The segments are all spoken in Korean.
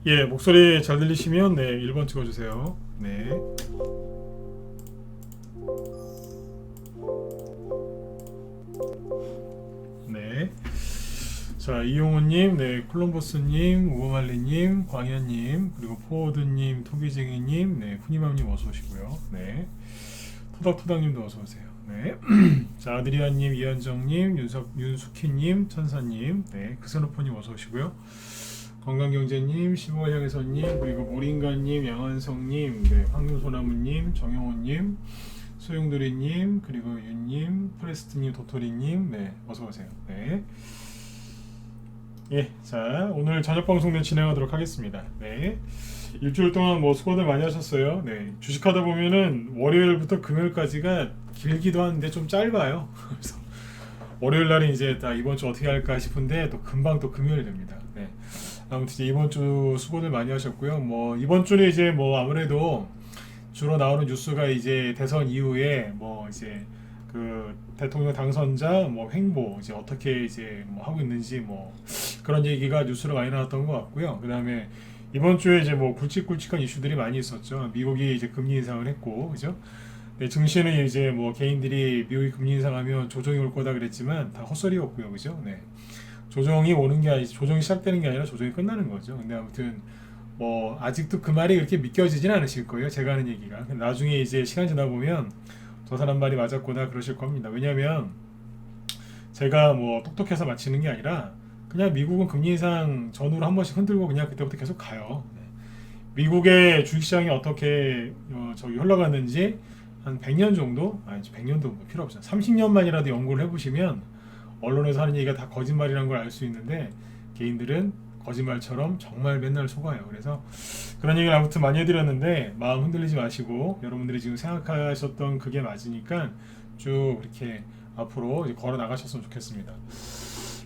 예, 목소리 잘 들리시면 네, 1번 찍어주세요. 네. 네. 자, 이용훈님, 네, 콜럼버스님, 우어말리님, 광현님, 그리고 포워드님, 토비쟁이님, 네, 후니맘님 어서 오시고요. 네. 토닥토닥님도 어서 오세요. 네. 자, 아드리안님, 이한정님, 윤숙희님, 천사님, 네, 크세노포님 어서 오시고요. 건강경제님, 시모향해서님, 그리고 모링가님, 양한성님, 네, 황금소나무님, 정영호님, 소용돌이님, 그리고 윤님, 프레스트님, 도토리님, 네, 어서 오세요. 네. 예, 자, 오늘 저녁 방송도 진행하도록 하겠습니다. 네. 일주일 동안 뭐 수고들 많이 하셨어요. 네. 주식하다 보면은 월요일부터 금요일까지가 길기도 한데 좀 짧아요. 그래서 월요일 날은 이제 딱 이번 주 어떻게 할까 싶은데 또 금방 또 금요일 됩니다. 네. 아무튼 이제 이번 주 수고들 많이 하셨고요. 뭐 이번 주는 이제 뭐 아무래도 주로 나오는 뉴스가 이제 대선 이후에 뭐 이제 그 대통령 당선자 뭐 행보 이제 어떻게 이제 뭐 하고 있는지 뭐 그런 얘기가 뉴스로 많이 나왔던 것 같고요. 그다음에 이번 주에 이제 뭐 굵직굵직한 이슈들이 많이 있었죠. 미국이 이제 금리 인상을 했고, 그죠? 네, 증시는 이제 뭐 개인들이 미국이 금리 인상하면 조정이 올 거다 그랬지만 다 헛소리였고요, 그죠? 네, 조정이 오는 게 아니, 조정이 시작되는 게 아니라 조정이 끝나는 거죠. 근데 아무튼 뭐 아직도 그 말이 그렇게 믿겨지진 않으실 거예요. 제가 하는 얘기가. 나중에 이제 시간 지나 보면 저 사람 말이 맞았구나 그러실 겁니다. 왜냐면 제가 뭐 똑똑해서 맞히는 게 아니라 그냥 미국은 금리 인상 전후로 한 번씩 흔들고 그냥 그때부터 계속 가요. 네. 미국의 주식시장이 어떻게 저기 흘러갔는지 한 100년 정도? 아니 100년도 뭐 필요 없죠. 30년만이라도 연구를 해보시면 언론에서 하는 얘기가 다 거짓말이라는 걸 알 수 있는데 개인들은 거짓말처럼 정말 맨날 속아요. 그래서 그런 얘기를 아무튼 많이 해드렸는데 마음 흔들리지 마시고 여러분들이 지금 생각하셨던 그게 맞으니까 쭉 이렇게 앞으로 이제 걸어 나가셨으면 좋겠습니다.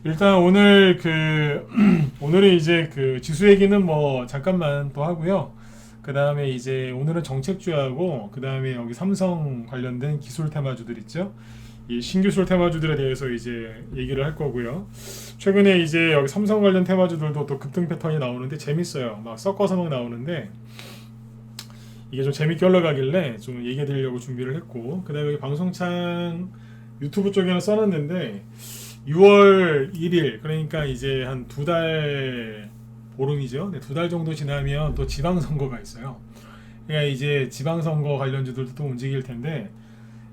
일단 오늘 그 오늘은 이제 그 지수 얘기는 뭐 잠깐만 또 하고요. 그 다음에 이제 오늘은 정책주하고 그 다음에 여기 삼성 관련된 기술 테마주들 있죠. 이 신기술 테마주들에 대해서 이제 얘기를 할 거고요. 최근에 이제 여기 삼성 관련 테마주들도 또 급등 패턴이 나오는데 재밌어요. 막 섞어서 막 나오는데 이게 좀 재밌게 흘러가길래 좀 얘기해 드리려고 준비를 했고, 그 다음에 여기 방송창 유튜브 쪽에는 써놨는데 6월 1일 그러니까 이제 한 두 달 보름이죠. 네, 두 달 정도 지나면 또 지방선거가 있어요. 그러니까 이제 지방선거 관련주들도 또 움직일 텐데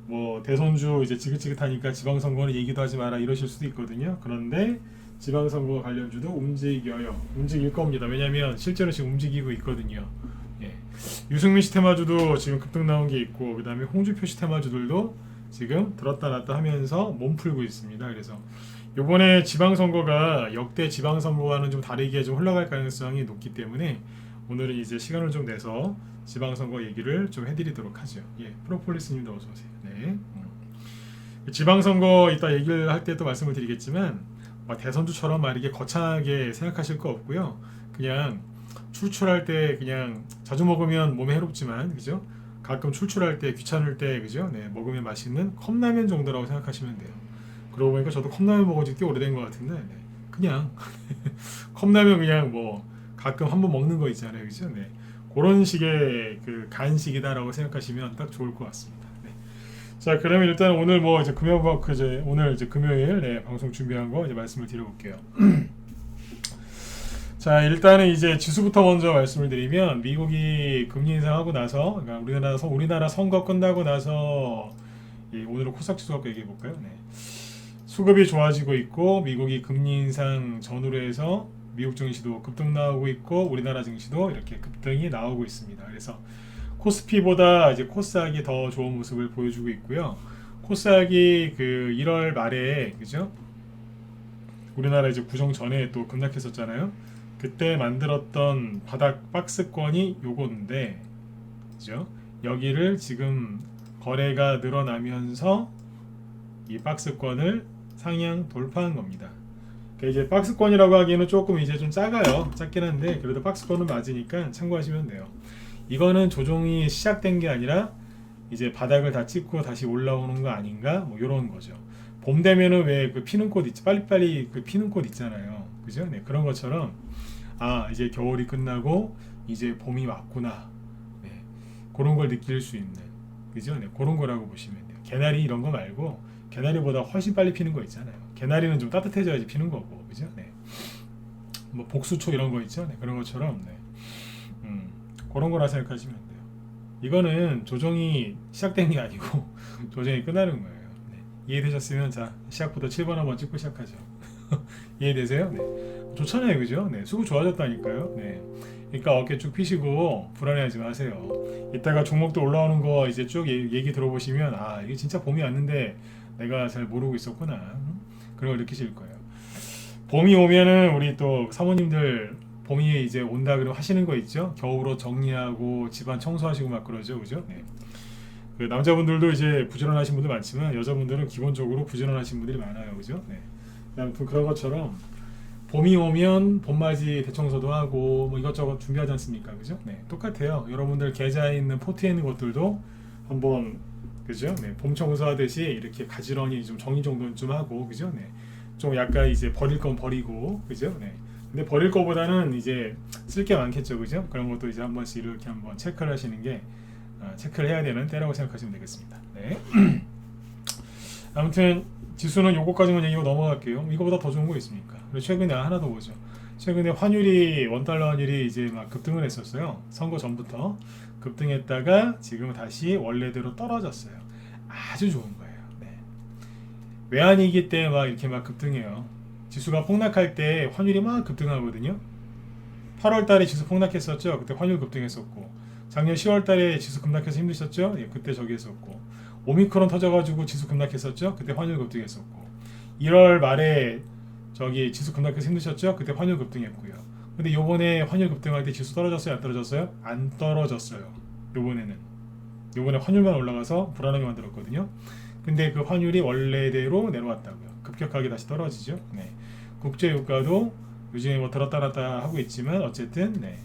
뭐 대선주 이제 지긋지긋하니까 지방선거는 얘기도 하지 마라 이러실 수도 있거든요. 그런데 지방선거 관련주도 움직여요. 움직일 겁니다. 왜냐하면 실제로 지금 움직이고 있거든요. 예. 유승민 씨 테마주도 지금 급등 나온 게 있고 그 다음에 홍준표 씨 테마주들도 지금 들었다 놨다 하면서 몸 풀고 있습니다. 그래서 이번에 지방선거가 역대 지방선거와는 좀 다르게 좀 흘러갈 가능성이 높기 때문에 오늘은 이제 시간을 좀 내서 지방선거 얘기를 좀 해드리도록 하죠. 예, 프로폴리스님도 어서 오세요. 네. 지방선거 이따 얘기를 할 때 또 말씀을 드리겠지만 막 대선주처럼 막 이렇게 거창하게 생각하실 거 없고요. 그냥 출출할 때 그냥 자주 먹으면 몸에 해롭지만 그죠? 가끔 출출할 때 귀찮을 때 그죠? 네, 먹으면 맛있는 컵라면 정도라고 생각하시면 돼요. 그러고 보니까 저도 컵라면 먹은 지 꽤 오래된 것 같은데 네, 그냥 컵라면 그냥 뭐 가끔 한번 먹는 거 있잖아요, 그죠? 네, 그런 식의 그 간식이다라고 생각하시면 딱 좋을 것 같습니다. 네. 자, 그러면 일단 오늘 뭐 이제 오늘 이제 금요일 네, 방송 준비한 거 이제 말씀을 드려볼게요. 자, 일단은 이제 지수부터 먼저 말씀을 드리면 미국이 금리 인상하고 나서 그러니까 우리나라 선거 끝나고 나서 오늘은 코스닥 지수 갖고 얘기해 볼까요? 네. 수급이 좋아지고 있고 미국이 금리 인상 전후로 해서 미국 증시도 급등 나오고 있고 우리나라 증시도 이렇게 급등이 나오고 있습니다. 그래서 코스피보다 이제 코스닥이 더 좋은 모습을 보여주고 있고요. 코스닥이 그 1월 말에 그죠? 우리나라 이제 구정 전에 또 급락했었잖아요. 그때 만들었던 바닥 박스권이 요건데 그죠? 여기를 지금 거래가 늘어나면서 이 박스권을 상향 돌파한 겁니다. 그러니까 이제 박스권이라고 하기에는 조금 이제 좀 작아요. 작긴 한데 그래도 박스권은 맞으니까 참고하시면 돼요. 이거는 조정이 시작된 게 아니라 이제 바닥을 다 찍고 다시 올라오는 거 아닌가? 뭐 이런 거죠. 봄 되면은 왜 그 피는 꽃 있지? 빨리빨리 그 피는 꽃 있잖아요. 그죠? 네, 그런 것처럼 아 이제 겨울이 끝나고 이제 봄이 왔구나. 네. 그런 걸 느낄 수 있는 그죠? 네. 그런 거라고 보시면 돼요. 개나리 이런 거 말고 개나리보다 훨씬 빨리 피는 거 있잖아요. 개나리는 좀 따뜻해져야지 피는 거고 그죠? 네. 뭐 복수초 이런 거 있죠? 네. 그런 것처럼 네. 그런 거라 생각하시면 돼요. 이거는 조정이 시작된 게 아니고 조정이 끝나는 거예요. 네. 이해되셨으면 자 시작부터 7번 한번 찍고 시작하죠. 이해되세요? 네. 좋잖아요, 그죠? 네. 수급 좋아졌다니까요. 네. 그러니까 어깨 쭉 펴시고 불안해하지 마세요. 이따가 종목도 올라오는 거 이제 쭉 얘기 들어보시면 아 이게 진짜 봄이 왔는데 내가 잘 모르고 있었구나. 그런 걸 느끼실 거예요. 봄이 오면은 우리 또 사모님들 봄이 이제 온다 그러면 하시는 거 있죠? 겨울옷 정리하고 집안 청소하시고 막 그러죠, 그죠? 네. 그 남자분들도 이제 부지런하신 분들 많지만 여자분들은 기본적으로 부지런하신 분들이 많아요, 그죠? 네. 아무튼 그런 것처럼 봄이 오면 봄맞이 대청소도 하고 뭐 이것저것 준비하지 않습니까, 그죠? 네, 똑같아요. 여러분들 계좌에 있는 포트에 있는 것들도 한번 그죠? 네, 봄 청소하듯이 이렇게 가지런히 좀 정리 정돈 좀 하고 그죠? 네, 좀 약간 이제 버릴 건 버리고 그죠? 네. 근데 버릴 거보다는 이제 쓸 게 많겠죠, 그죠? 그런 것도 이제 한 번씩 이렇게 한번 체크를 하시는 게 체크를 해야 되는 때라고 생각하시면 되겠습니다. 네. 아무튼 지수는 요거까지만 얘기하고 넘어갈게요. 이거보다 더 좋은 거 있습니까? 그리고 최근에 하나 더 보죠. 최근에 환율이 원달러 환율이 이제 막 급등을 했었어요. 선거 전부터 급등했다가 지금 다시 원래대로 떨어졌어요. 아주 좋은 거예요. 네. 외환위기 때 막 이렇게 막 급등해요. 지수가 폭락할 때 환율이 막 급등하거든요. 8월 달에 지수 폭락했었죠. 그때 환율 급등했었고 작년 10월 달에 지수 급락해서 힘드셨죠? 예, 그때 저기 했었고 오미크론 터져가지고 지수 급락했었죠. 그때 환율 급등했었고 1월 말에 저기 지수 급락해서 힘드셨죠. 그때 환율 급등했고요. 근데 요번에 환율 급등할 때 지수 떨어졌어요? 안 떨어졌어요? 안 떨어졌어요. 요번에 환율만 올라가서 불안하게 만들었거든요. 근데 그 환율이 원래대로 내려왔다고요. 급격하게 다시 떨어지죠. 네. 국제유가도 요즘에 뭐 들었다 놨다 하고 있지만 어쨌든 네.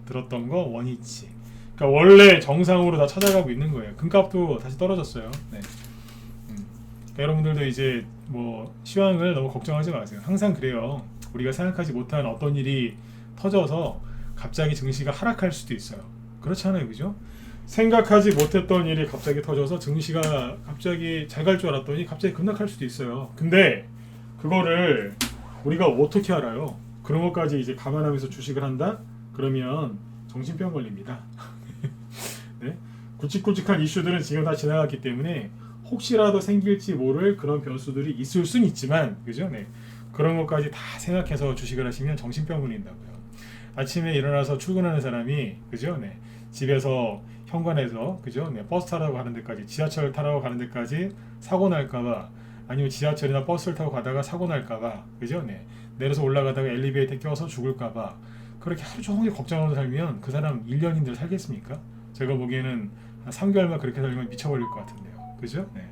들었던 거 원위치. 그러니까 원래 정상으로 다 찾아가고 있는 거예요. 금값도 다시 떨어졌어요. 네. 그러니까 여러분들도 이제 뭐 시황을 너무 걱정하지 마세요. 항상 그래요. 우리가 생각하지 못한 어떤 일이 터져서 갑자기 증시가 하락할 수도 있어요. 그렇잖아요, 그죠? 생각하지 못했던 일이 갑자기 터져서 증시가 갑자기 잘 갈 줄 알았더니 갑자기 급락할 수도 있어요. 근데 그거를 우리가 어떻게 알아요? 그런 것까지 이제 감안하면서 주식을 한다? 그러면 정신병 걸립니다. 네? 굵직굵직한 이슈들은 지금 다 지나갔기 때문에 혹시라도 생길지 모를 그런 변수들이 있을 수는 있지만 그죠? 네. 그런 것까지 다 생각해서 주식을 하시면 정신병 걸린다고요. 아침에 일어나서 출근하는 사람이 그죠? 네. 집에서 현관에서 그죠? 네. 버스 타라고 가는 데까지 지하철 타라고 가는 데까지 사고 날까봐 아니면 지하철이나 버스를 타고 가다가 사고 날까봐 그죠? 네. 내려서 올라가다가 엘리베이터에 껴서 죽을까봐 그렇게 하루 종일 걱정하고 살면 그 사람 1년인들 살겠습니까? 제가 보기에는 한 3개월만 그렇게 살면 미쳐버릴 것 같은데요. 그죠? 네.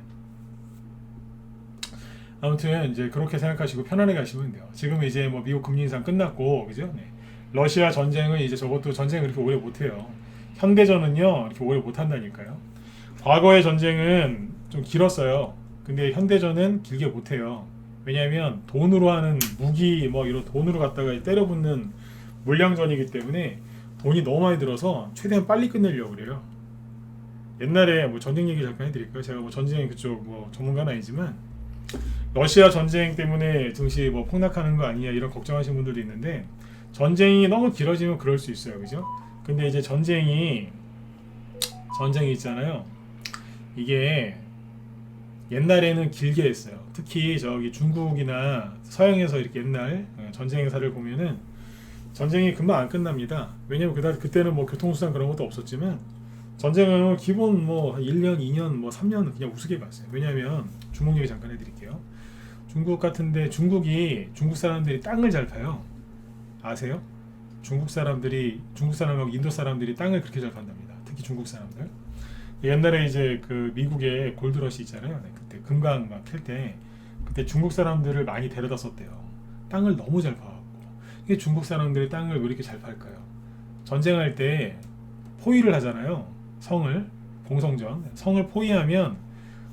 아무튼 이제 그렇게 생각하시고 편안하게 가시면 돼요. 지금 이제 뭐 미국 금리 인상 끝났고, 그죠? 네. 러시아 전쟁은 이제 저것도 전쟁 그렇게 오래 못해요. 현대전은요 이렇게 오래 못한다니까요. 과거의 전쟁은 좀 길었어요. 근데 현대전은 길게 못해요. 왜냐하면 돈으로 하는 무기 뭐 이런 돈으로 갖다가 때려붙는 물량전이기 때문에 돈이 너무 많이 들어서 최대한 빨리 끝내려고 그래요. 옛날에 뭐 전쟁 얘기 잠깐 해드릴까요? 제가 뭐 전쟁 그쪽 뭐 전문가는 아니지만 러시아 전쟁 때문에 증시 뭐 폭락하는 거 아니냐 이런 걱정하시는 분들도 있는데 전쟁이 너무 길어지면 그럴 수 있어요, 그죠? 근데 이제 전쟁이 있잖아요. 이게 옛날에는 길게 했어요. 특히 저기 중국이나 서양에서 이렇게 옛날 전쟁 행사를 보면은 전쟁이 금방 안 끝납니다. 왜냐면 그때는 뭐 교통수단 그런 것도 없었지만 전쟁은 기본 뭐 1년, 2년, 뭐 3년 그냥 우습게 봤어요. 왜냐면 중국 얘기 잠깐 해드릴게요. 중국 같은데 중국 사람들이 땅을 잘 파요. 아세요? 중국 사람하고 인도 사람들이 땅을 그렇게 잘 판답니다. 특히 중국 사람들. 옛날에 이제 그 미국의 골드러시 있잖아요. 네, 그때 금강 막 캘 때 그때 중국 사람들을 많이 데려다 썼대요. 땅을 너무 잘 파갖고. 이게 중국 사람들이 땅을 왜 이렇게 잘 팔까요? 전쟁할 때 포위를 하잖아요. 성을 포위하면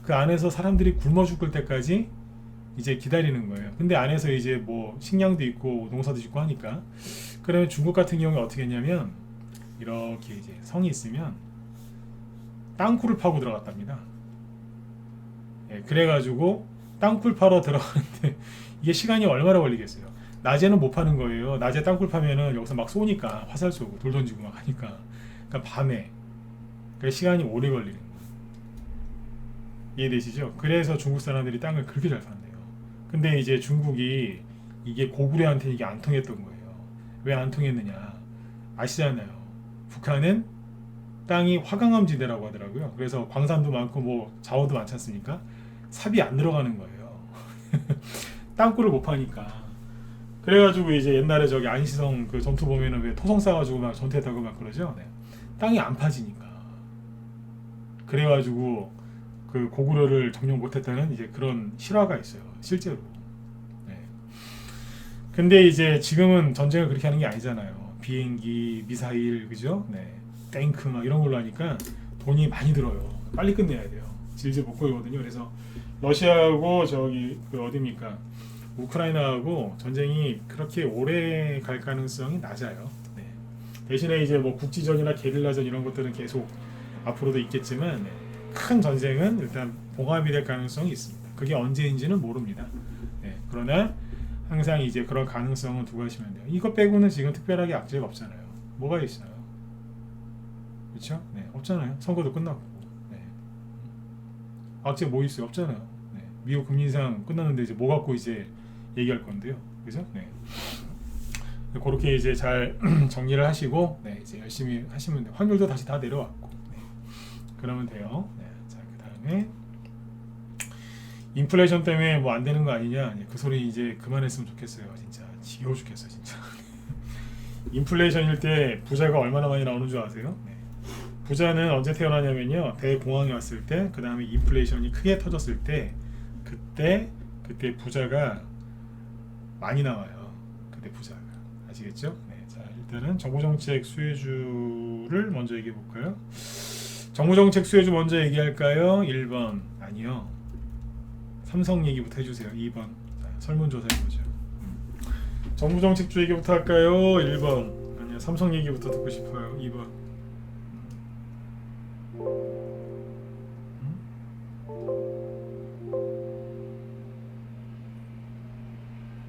그 안에서 사람들이 굶어 죽을 때까지 이제 기다리는 거예요. 근데 안에서 이제 뭐 식량도 있고 농사도 짓고 하니까, 그러면 중국 같은 경우에 어떻게 했냐면 이렇게 이제 성이 있으면 땅굴을 파고 들어갔답니다. 예, 그래가지고 땅굴 파러 들어가는데 이게 시간이 얼마나 걸리겠어요. 낮에는 못 파는 거예요. 낮에 땅굴 파면은 여기서 막 쏘니까 화살 쏘고 돌 던지고 막 하니까, 그러니까 밤에, 그러니까 시간이 오래 걸리는 거예요. 이해되시죠? 그래서 중국 사람들이 땅을 그렇게 잘 판대요. 근데 이제 중국이 이게 고구려한테 이게 안 통했던 거예요. 왜 안 통했느냐 아시잖아요. 북한은 땅이 화강암지대라고 하더라고요. 그래서 광산도 많고 뭐 자원도 많지 않습니까? 삽이 안 들어가는 거예요. 땅굴을 못 파니까. 그래가지고 이제 옛날에 저기 안시성 그 전투 보면은 왜 토성 싸가지고 막 전투했다고 막 그러죠. 네. 땅이 안 파지니까. 그래가지고 그 고구려를 점령 못했다는 이제 그런 실화가 있어요. 실제로. 네. 근데 이제 지금은 전쟁을 그렇게 하는 게 아니잖아요. 비행기, 미사일, 그죠? 네. 탱크 막 이런 걸로 하니까 돈이 많이 들어요. 빨리 끝내야 돼요. 질질 못 끌거든요. 그래서 러시아하고 저기 그 어디입니까? 우크라이나하고 전쟁이 그렇게 오래 갈 가능성이 낮아요. 네. 대신에 이제 뭐 국지전이나 게릴라전 이런 것들은 계속 앞으로도 있겠지만, 네. 큰 전쟁은 일단 봉합이 될 가능성이 있습니다. 그게 언제인지는 모릅니다. 네. 그러나 항상 이제 그런 가능성은 두고 하시면 돼요. 이거 빼고는 지금 특별하게 악재가 없잖아요. 뭐가 있어요? 그렇죠? 네. 없잖아요. 선거도 끝났고. 네. 악재 뭐 있어요? 없잖아요. 네. 미국 금리 인상 끝났는데 이제 뭐 갖고 이제 얘기할 건데요. 그죠? 네. 그렇게 이제 잘 정리를 하시고, 네, 이제 열심히 하시면 돼요. 환율도 다시 다 내려왔고, 네. 그러면 돼요. 네. 자, 그다음에 인플레이션 때문에 뭐 안 되는 거 아니냐? 그 소리 이제 그만했으면 좋겠어요. 진짜 지겨워 죽겠어, 진짜. 인플레이션일 때 부자가 얼마나 많이 나오는 줄 아세요? 네. 부자는 언제 태어나냐면요, 대공황이 왔을 때, 그 다음에 인플레이션이 크게 터졌을 때, 그때 부자가 많이 나와요. 그때 부자가. 아시겠죠? 네. 자, 일단은 정부정책 수혜주를 먼저 얘기해 볼까요? 정부정책 수혜주 먼저 얘기할까요? 1번. 아니요. 삼성 얘기부터 해주세요. 2번. 자, 설문조사 해보죠. 정부정책주 얘기부터 할까요? 1번. 아니요. 삼성 얘기부터 듣고 싶어요. 2번.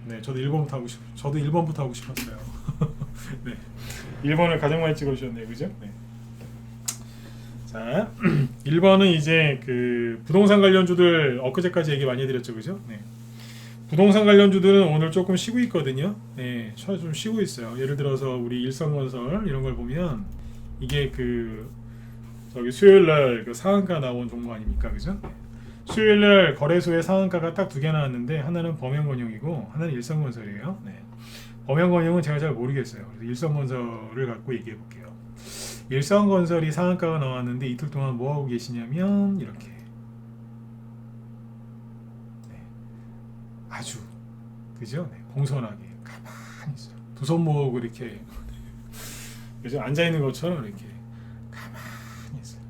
네, 저도 1번부터 하고 싶었어요. 네, 1번을 가장 많이 찍어주셨네요, 그죠? 네. 자, 1번은 이제 그 부동산 관련주들 엊그제까지 얘기 많이 해드렸죠, 그죠? 네. 부동산 관련주들은 오늘 조금 쉬고 있거든요. 네, 좀 쉬고 있어요. 예를 들어서 우리 일성건설 이런 걸 보면 이게 그 저기 수요일날 그 상한가 나온 종목 아닙니까, 그죠? 네. 수요일날 거래소에 상한가가 딱 두 개 나왔는데 하나는 범현건영이고 하나는 일성건설이에요. 네. 범현건영은 제가 잘 모르겠어요. 그래서 일성건설을 갖고 얘기해 볼게요. 일성건설이 상한가가 나왔는데 이틀 동안 뭐 하고 계시냐면 이렇게, 네. 아주 그죠? 네. 공손하게 가만히 있어요. 두 손 모으고 이렇게 그죠? 앉아 있는 것처럼 이렇게 가만히 있어요.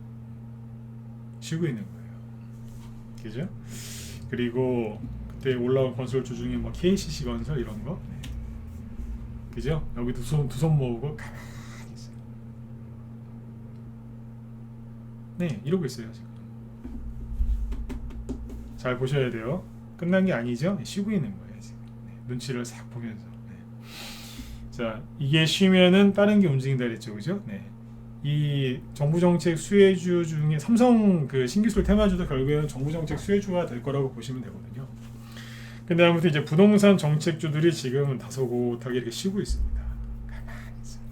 쉬고 있는 거예요. 그죠? 그리고 그때 올라온 건설주 중에 뭐 KCC 건설 이런 거, 네. 그죠? 여기 두 손 모으고 가만히 있어요. 네, 이러고 있어요 지금. 잘 보셔야 돼요. 끝난 게 아니죠? 네, 쉬고 있는 거예요 지금. 네, 눈치를 싹 보면서. 네. 자, 이게 쉬면은 다른 게 움직인다 그랬죠, 그죠? 네. 이 정부정책 수혜주 중에 삼성 그 신기술 테마주도 결국에는 정부정책 수혜주가 될 거라고 보시면 되거든요. 근데 아무튼 이제 부동산 정책주들이 지금은 다소곳하게 이렇게 쉬고 있습니다. 가만히 있어요.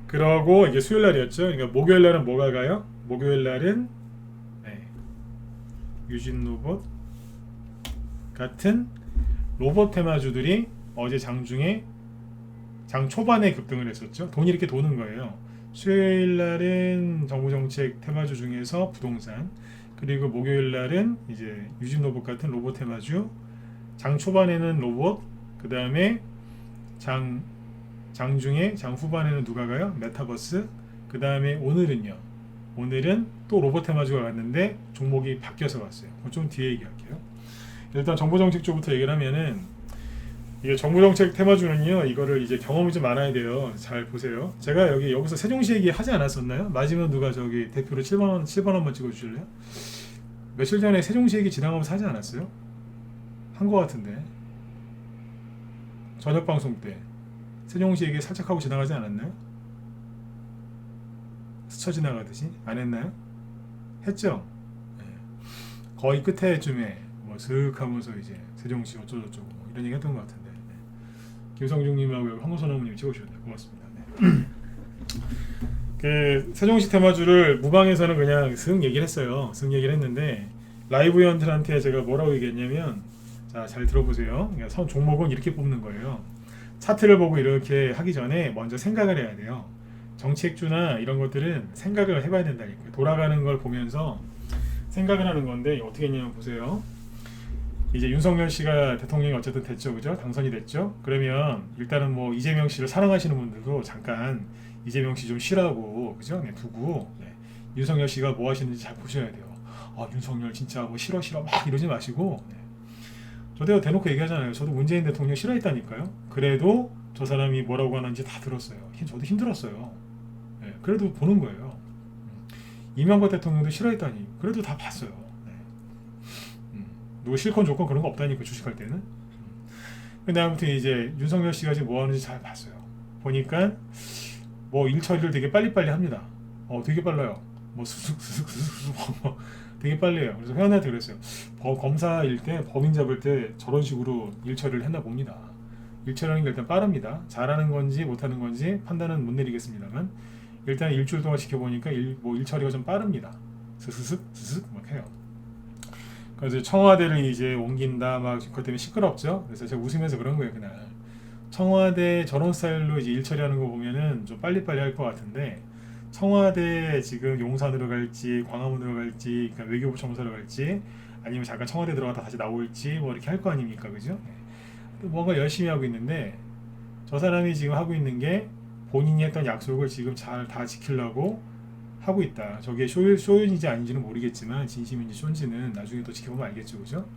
그러고 이게 수요일 날이었죠. 그러니까 목요일 날은 뭐가 가요? 목요일 날은 네, 유진 로봇 같은 로봇 테마주들이 어제 장중에 장 초반에 급등을 했었죠. 돈이 이렇게 도는 거예요. 수요일 날은 정부정책 테마주 중에서 부동산, 그리고 목요일 날은 이제 유진 로봇 같은 로봇 테마주, 장 초반에는 로봇, 그 다음에 장 중에 장 후반에는 누가 가요? 메타버스, 그 다음에 오늘은요 오늘은 또 로봇 테마주가 갔는데 종목이 바뀌어서 갔어요. 좀 뒤에 얘기할게요. 일단 정보정책 쪽부터 얘기를 하면은 이게 정보정책 테마주는요, 이거를 이제 경험이 좀 많아야 돼요. 잘 보세요. 제가 여기서 세종시 얘기 하지 않았었나요? 맞으면 누가 저기 대표로 7번 한번 찍어주실래요? 며칠 전에 세종시 얘기 지나가면서 하지 않았어요? 한 거 같은데. 저녁 방송 때 세종시 얘기 살짝 하고 지나가지 않았나요? 스쳐 지나가듯이 안 했나요? 했죠? 네. 거의 끝에쯤에 뭐 슥 하면서 이제 세종시 어쩌고저쩌고 뭐 이런 얘기 했던 것 같은데. 네. 김성중님하고 황호선 어머님 찍어주셨네요. 고맙습니다. 네. 그 세종시 테마주를 무방에서는 그냥 슥 얘기를 했어요. 슥 얘기를 했는데 라이브 회원들한테 제가 뭐라고 얘기했냐면, 자, 잘 들어보세요. 그러니까 종목은 이렇게 뽑는 거예요. 차트를 보고 이렇게 하기 전에 먼저 생각을 해야 돼요. 정책주나 이런 것들은 생각을 해봐야 된다니까요. 돌아가는 걸 보면서 생각을 하는 건데 어떻게 했냐면 보세요. 이제 윤석열 씨가 대통령이 어쨌든 됐죠, 그죠? 당선이 됐죠. 그러면 일단은 뭐 이재명 씨를 사랑하시는 분들도 잠깐 이재명 씨 좀 쉬라고, 그죠? 네, 두고 윤석열 씨가 뭐 하시는지 잘 보셔야 돼요. 아, 윤석열 진짜 뭐 싫어 막 이러지 마시고. 저도 대놓고 얘기하잖아요. 저도 문재인 대통령 싫어했다니까요. 그래도 저 사람이 뭐라고 하는지 다 들었어요. 저도 힘들었어요. 그래도 보는 거예요. 이명박 대통령도 싫어했다니. 그래도 다 봤어요. 누구 실컷 조건 그런 거 없다니까, 주식할 때는. 근데 아무튼 이제 윤석열 씨가 지금 뭐 하는지 잘 봤어요. 보니까 뭐 일 처리를 되게 빨리빨리 합니다. 되게 빨라요. 뭐 수숙 되게 빨리 해요. 그래서 회원한테 그랬어요. 검사일 때, 법인 잡을 때 저런 식으로 일 처리를 했나 봅니다. 일 처리하는 게 일단 빠릅니다. 잘하는 건지 못하는 건지 판단은 못 내리겠습니다만 일단 일주일 동안 지켜보니까 일 처리가 좀 빠릅니다. 스스슥 막 해요. 그래서 청와대를 이제 옮긴다 막 그것 때문에 시끄럽죠. 그래서 제가 웃으면서 그런 거예요, 그날. 청와대 저런 스타일로 이제 일 처리하는 거 보면은 좀 빨리빨리 할 것 같은데, 청와대 지금 용산으로 갈지 광화문으로 갈지, 그러니까 외교부 청사로 갈지, 아니면 잠깐 청와대 들어갔다 다시 나올지 뭐 이렇게 할 거 아닙니까, 그죠? 뭔가 열심히 하고 있는데 저 사람이 지금 하고 있는 게 본인이 했던 약속을 지금 잘 다 지키려고 하고 있다. 저게 쇼인지 아닌지는 모르겠지만 진심인지 쇼인지는 나중에 또 지켜보면 알겠죠, 그죠?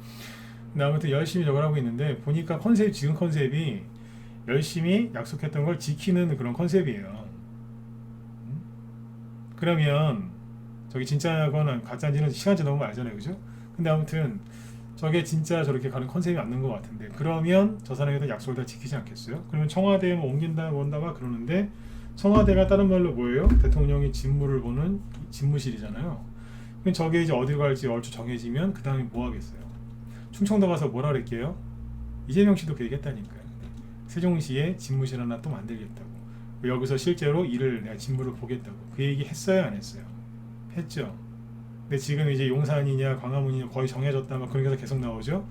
근데 아무튼 열심히 저걸 하고 있는데 보니까 지금 컨셉이 열심히 약속했던 걸 지키는 그런 컨셉이에요. 그러면 저게 진짜거나 가짜인지는 시간 지나면 알잖아요, 그죠? 근데 아무튼 저게 진짜 저렇게 가는 컨셉이 맞는 것 같은데, 그러면 저 사람에 대한 약속을 다 지키지 않겠어요? 그러면 청와대에 뭐 옮긴다 뭔다가 그러는데, 청와대가 다른 말로 뭐예요? 대통령이 직무를 보는 집무실이잖아요. 그럼 저게 이제 어디로 갈지 얼추 정해지면 그 다음에 뭐 하겠어요? 충청도 가서 뭐라 그랬게요? 이재명 씨도 그 얘기했다니까요. 세종시에 집무실 하나 또 만들겠다고. 여기서 실제로 내가 직무를 보겠다고. 그 얘기 했어요, 안 했어요? 했죠. 근데 지금 이제 용산이냐 광화문이냐 거의 정해졌다 막 그런 게 계속 나오죠.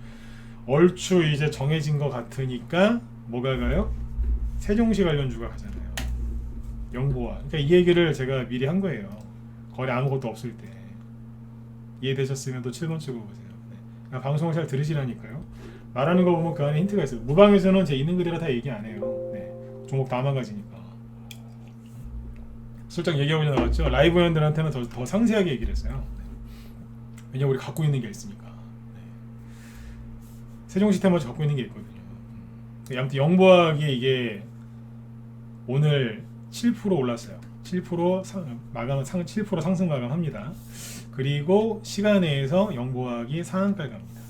얼추 이제 정해진 것 같으니까 뭐가 가요? 세종시 관련주가 가잖아요. 영보화. 그러니까 이 얘기를 제가 미리 한 거예요. 거래 아무것도 없을 때. 이해되셨으면 또 7번 찍어보세요. 그러니까 방송을 잘 들으시라니까요. 말하는 거 보면 그 안에 힌트가 있어요. 무방에서는 제 있는 그대로 다 얘기 안 해요. 종목 다 망가지니까. 슬쩍 얘기하고 나왔죠. 라이브 회원들한테는 더 상세하게 얘기를 했어요. 왜냐면 우리 갖고 있는 게 있으니까. 세종시 테마주 갖고 있는 게 있거든요. 아무튼 영보학이 이게 오늘 7% 올랐어요. 7% 마감 7% 상승 마감합니다. 그리고 시간 내에서 영보학이 상한가에 갑니다.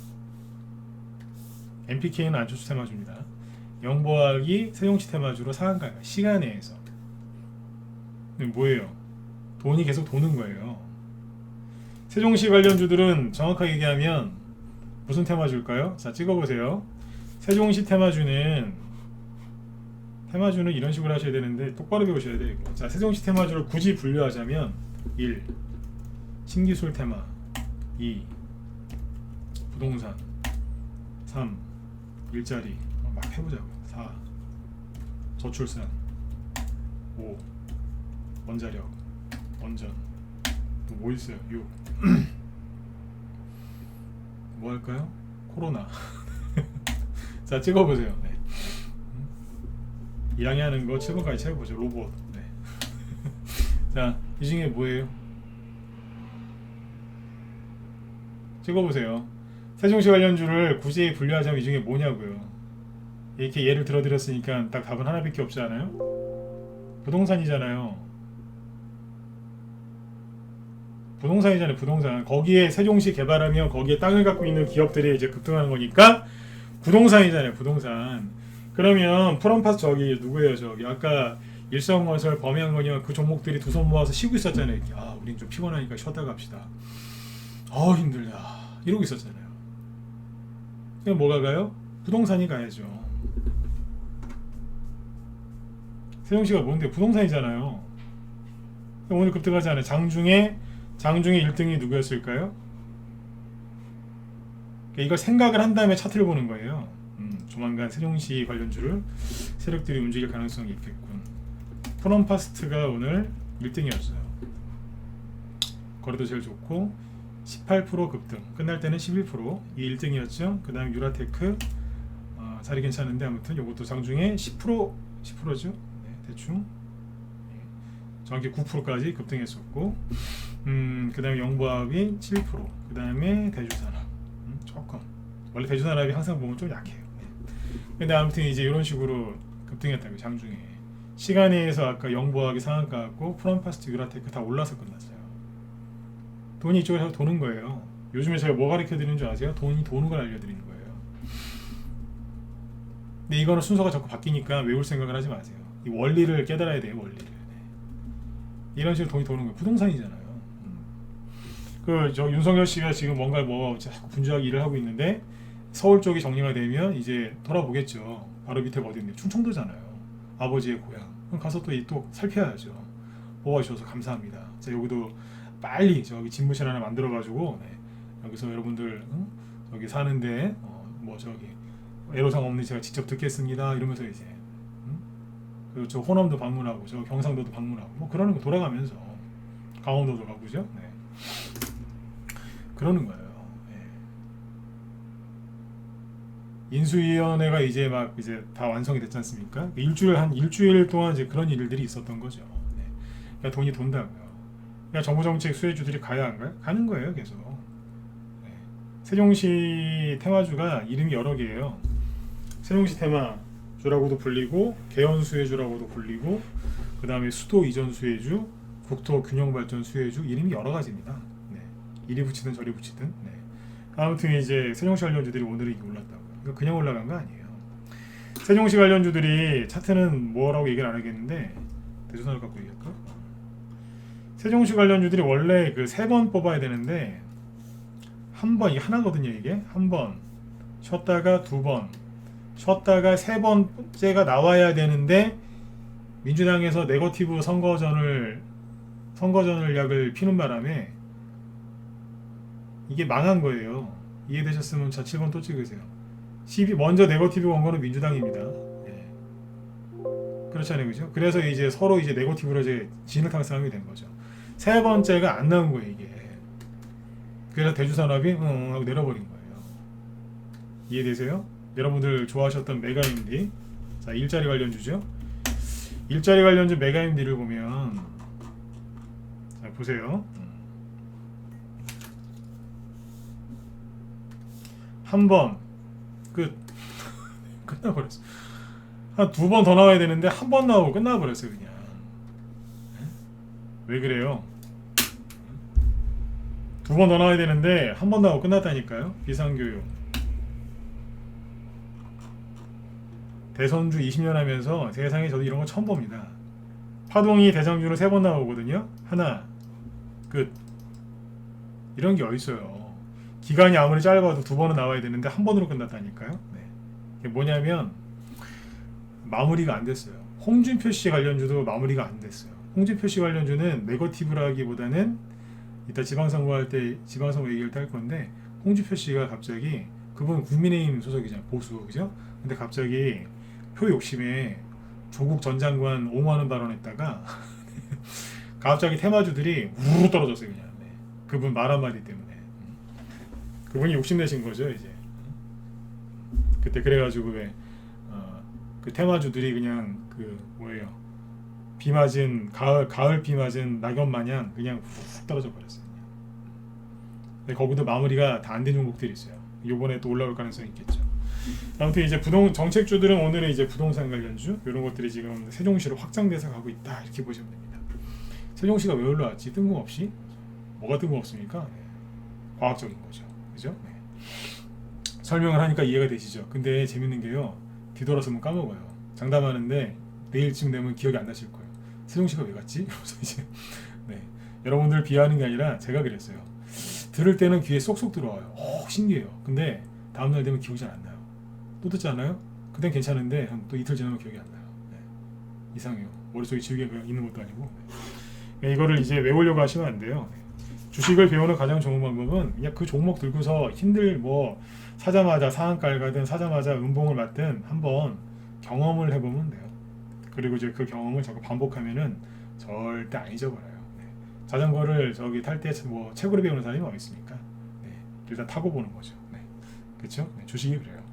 MPK는 안철수 테마주입니다. 영보학이 세종시 테마주로 상한가에 가요. 시간 내에서. 뭐예요? 돈이 계속 도는 거예요. 세종시 관련주들은 정확하게 얘기하면 무슨 테마주일까요? 자, 찍어보세요. 세종시 테마주는 이런 식으로 하셔야 되는데 똑바로 배우셔야 돼요. 자, 세종시 테마주를 굳이 분류하자면 1. 신기술 테마, 2. 부동산, 3. 일자리, 막 해보자고. 4. 저출산, 5. 원자력, 원전, 또 뭐 있어요? 6. 뭐 할까요? 코로나. 자, 찍어보세요. 네. 2학년 하는 거 7번까지 채워보죠. 로봇. 네. 자, 이 중에 뭐예요? 찍어보세요. 세종시 관련주를 굳이 분류하자면 이 중에 뭐냐고요. 이렇게 예를 들어드렸으니까 딱 답은 하나밖에 없지 않아요? 부동산이잖아요. 부동산이잖아요. 부동산. 거기에 세종시 개발하면 거기에 땅을 갖고 있는 기업들이 이제 급등하는 거니까 부동산이잖아요. 부동산. 그러면 프롬파스 저기 누구예요? 저기 아까 일성건설, 범양건설 그 종목들이 두 손 모아서 쉬고 있었잖아요. 아, 우린 좀 피곤하니까 쉬었다 갑시다. 힘들다. 이러고 있었잖아요. 그럼 뭐가 가요? 부동산이 가야죠. 세종시가 뭔데? 부동산이잖아요. 오늘 급등하지 않아요. 장중에 1등이 누구였을까요? 이걸 생각을 한 다음에 차트를 보는 거예요. 조만간 세종시 관련주를 세력들이 움직일 가능성이 있겠군. 프롬파스트가 오늘 1등이었어요. 거래도 제일 좋고 18% 급등. 끝날 때는 11%. 이 1등이었죠. 그 다음 유라테크 자리 괜찮은데 아무튼 이것도 장중에 10%죠. 네, 대충 정확히 9%까지 급등했었고 그 다음에 영부합이 7%. 그 다음에 대주산업 조금. 원래 대주산업이 항상 보면 좀 약해요. 근데 아무튼 이제 이런 식으로 급등했다고 장중에 시간에 의해서 아까 영부학이 상한가 같고 프롬파스트, 유라테크 다 올라서 끝났어요. 돈이 이쪽에서 도는 거예요. 요즘에 제가 뭐 가르쳐 드리는 줄 아세요? 돈이 도는 걸 알려드리는 거예요. 근데 이거는 순서가 자꾸 바뀌니까 외울 생각을 하지 마세요. 이 원리를 깨달아야 돼요. 원리를. 이런 식으로 돈이 도는 거예요. 부동산이잖아요. 저 윤석열 씨가 지금 뭔가 자꾸 분주하게 일을 하고 있는데 서울 쪽이 정리가 되면 이제 돌아보겠죠. 바로 밑에 어디인데 충청도잖아요. 아버지의 고향. 그럼 가서 또 살펴야죠. 뽑아주셔서 감사합니다. 자, 여기도 빨리 저기 집무실 하나 만들어가지고 여기서 여러분들 저기 사는데 저기 애로사항 없는 제가 직접 듣겠습니다. 이러면서 이제 그리고 저 호남도 방문하고 저 경상도도 방문하고 그러는 거 돌아가면서 강원도도 가고 그죠? 네. 그러는 거예요. 인수위원회가 이제 다 완성이 됐지 않습니까? 일주일 동안 이제 그런 일들이 있었던 거죠. 네. 그러니까 돈이 돈다고요. 그러니까 정부 정책 수혜주들이 가야 안 가요? 가는 거예요, 계속. 네. 세종시 테마주가 이름이 여러 개예요. 세종시 테마주라고도 불리고 개연 수혜주라고도 불리고 그 다음에 수도 이전 수혜주, 국토 균형 발전 수혜주 이름이 여러 가지입니다. 네. 이리 붙이든 저리 붙이든. 네. 아무튼 이제 세종시 관련주들이 오늘은 이게 올랐다고. 그냥 올라간 거 아니에요. 세종시 관련주들이 차트는 뭐라고 얘기를 안 하겠는데 대주산을 갖고 얘기할까? 세종시 관련주들이 원래 그 3번 뽑아야 되는데 한 번, 이게 하나거든요. 이게 한 번 쉬었다가 2번 쉬었다가 3번째가 나와야 되는데 민주당에서 네거티브 선거 전략을 피는 바람에 이게 망한 거예요. 이해되셨으면 자 7번 또 찍으세요. 먼저 네거티브 건 거는 민주당입니다. 예. 그렇잖아요, 그죠? 그래서 이제 서로 이제 네거티브로 이제 진흙탕 싸움이 된 거죠. 3번째가 안 나온 거예요, 이게. 그래서 대주산업이 하고 내려버린 거예요. 이해되세요? 여러분들 좋아하셨던 메가임디, 자 일자리 관련주죠. 일자리 관련주 메가임디를 보면 자 보세요. 한 번 끝나버렸어. 한 2번 더 나와야 되는데 한 번 나오고 끝나버렸어요 그냥. 왜 그래요? 2번 더 나와야 되는데 한 번 나오고 끝났다니까요. 비상교육 대선주 20년 하면서 세상에 저도 이런 거 처음 봅니다. 파동이 대장주는 3번 나오거든요. 하나 끝. 이런 게 어딨어요. 기간이 아무리 짧아도 2번은 나와야 되는데 한 번으로 끝났다니까요. 네. 이게 뭐냐면 마무리가 안 됐어요. 홍준표 씨 관련주도 마무리가 안 됐어요. 홍준표 씨 관련주는 네거티브라기보다는 이따 지방선거 할 때 지방선거 얘기할 때 할 건데 홍준표 씨가 갑자기 그분 국민의힘 소속이잖아요. 보수 그죠? 근데 갑자기 표 욕심에 조국 전 장관 5만 원 발언했다가 갑자기 테마주들이 우르르 떨어졌어요 그냥. 네. 그분 말 한마디 때문에. 그분이 욕심내신 거죠 이제. 그때 그래가지고 그 테마주들이 그냥 비 맞은 가을 비 맞은 낙엽 마냥 그냥 훅 떨어져 버렸어요. 근데 거기도 마무리가 다 안 된 종목들이 있어요. 이번에 또 올라올 가능성이 있겠죠. 아무튼 이제 정책주들은 오늘은 이제 부동산 관련주 이런 것들이 지금 세종시로 확장돼서 가고 있다 이렇게 보시면 됩니다. 세종시가 왜 올라왔지? 뜬금없이? 뭐가 뜬금없습니까? 네. 과학적인 거죠. 그죠? 네. 설명을 하니까 이해가 되시죠? 근데 재밌는 게요. 뒤돌아서면 까먹어요. 장담하는데 내일쯤 되면 기억이 안 나실 거예요. 세종시가 왜 갔지? 그래서 이제 네. 여러분들 비하하는 게 아니라 제가 그랬어요. 들을 때는 귀에 쏙쏙 들어와요. 신기해요. 근데 다음날 되면 기억이 잘 안 나요. 또 듣지 않아요? 그땐 괜찮은데 또 이틀 지나면 기억이 안 나요. 네. 이상해요. 머릿속에 지우개가 있는 것도 아니고. 네. 이거를 이제 외우려고 하시면 안 돼요. 네. 주식을 배우는 가장 좋은 방법은 그냥 그 종목 들고서 사자마자 상한가를 가든 사자마자 음봉을 맞든 한번 경험을 해보면 돼요. 그리고 이제 그 경험을 자꾸 반복하면은 절대 안 잊어버려요. 네. 자전거를 탈 때 책으로 배우는 사람이 어디 있습니까? 네. 일단 타고 보는 거죠. 네. 그렇죠? 네. 주식이 그래요.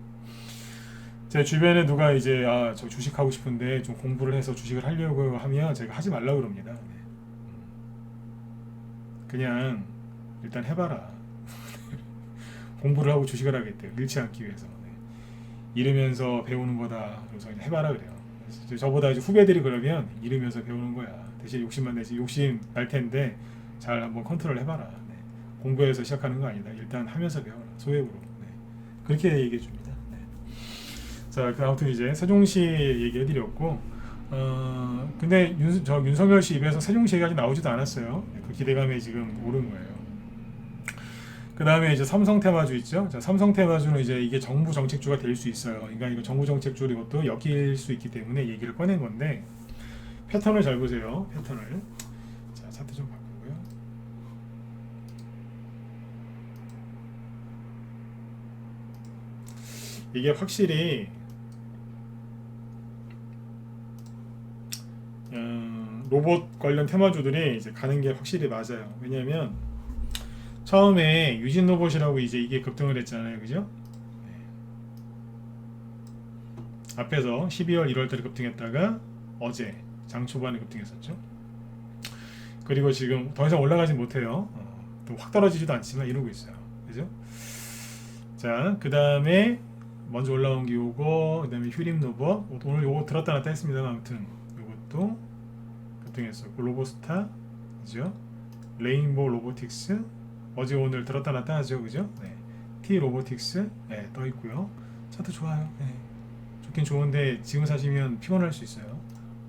제 주변에 누가 이제 저 주식 하고 싶은데 좀 공부를 해서 주식을 하려고 하면 제가 하지 말라고 그럽니다. 네. 그냥 일단 해봐라. 공부를 하고 주식을 하겠대요. 잃지 않기 위해서. 네. 잃으면서 배우는 거다. 그래서 그냥 해봐라 그래요. 저보다 이제 후배들이 그러면 잃으면서 배우는 거야. 대신 욕심만 내지 욕심 날 텐데 잘 한번 컨트롤 해봐라. 네. 공부해서 시작하는 거 아니다. 일단 하면서 배워라. 소액으로. 네. 그렇게 얘기해 줍니다. 네. 자, 아무튼 이제 세종시 얘기해드렸고, 근데 윤석열 씨 입에서 세종시 얘기가 아직 나오지도 않았어요. 그 기대감에 지금 오른 거예요. 그 다음에 이제 삼성 테마주 있죠. 자, 삼성 테마주는 이제 이게 정부 정책주가 될 수 있어요. 그러니까 이거 정부 정책주로 이것도 엮일 수 있기 때문에 얘기를 꺼낸 건데, 패턴을 잘 보세요. 패턴을. 자, 차트 좀 바꾸고요. 이게 확실히 로봇 관련 테마주들이 이제 가는 게 확실히 맞아요. 왜냐하면 처음에 유진 로봇이라고 이제 이게 급등을 했잖아요, 그죠? 네. 앞에서 12월 1월달에 급등했다가 어제 장 초반에 급등했었죠. 그리고 지금 더 이상 올라가지 못해요. 또 확 떨어지지도 않지만 이러고 있어요, 그죠? 자, 그 다음에 먼저 올라온 게 요거, 그 다음에 휴림 로봇. 오늘 요거 들었다 놨다 했습니다. 아무튼 요것도 급등했었고, 로보스타, 그죠? 레인보우 로보틱스, 어제 오늘 들었다 놨다 하죠, 그죠? 네. T 로보틱스, 네, 떠 있고요. 차트 좋아요. 네. 좋긴 좋은데 지금 사시면 피곤할 수 있어요.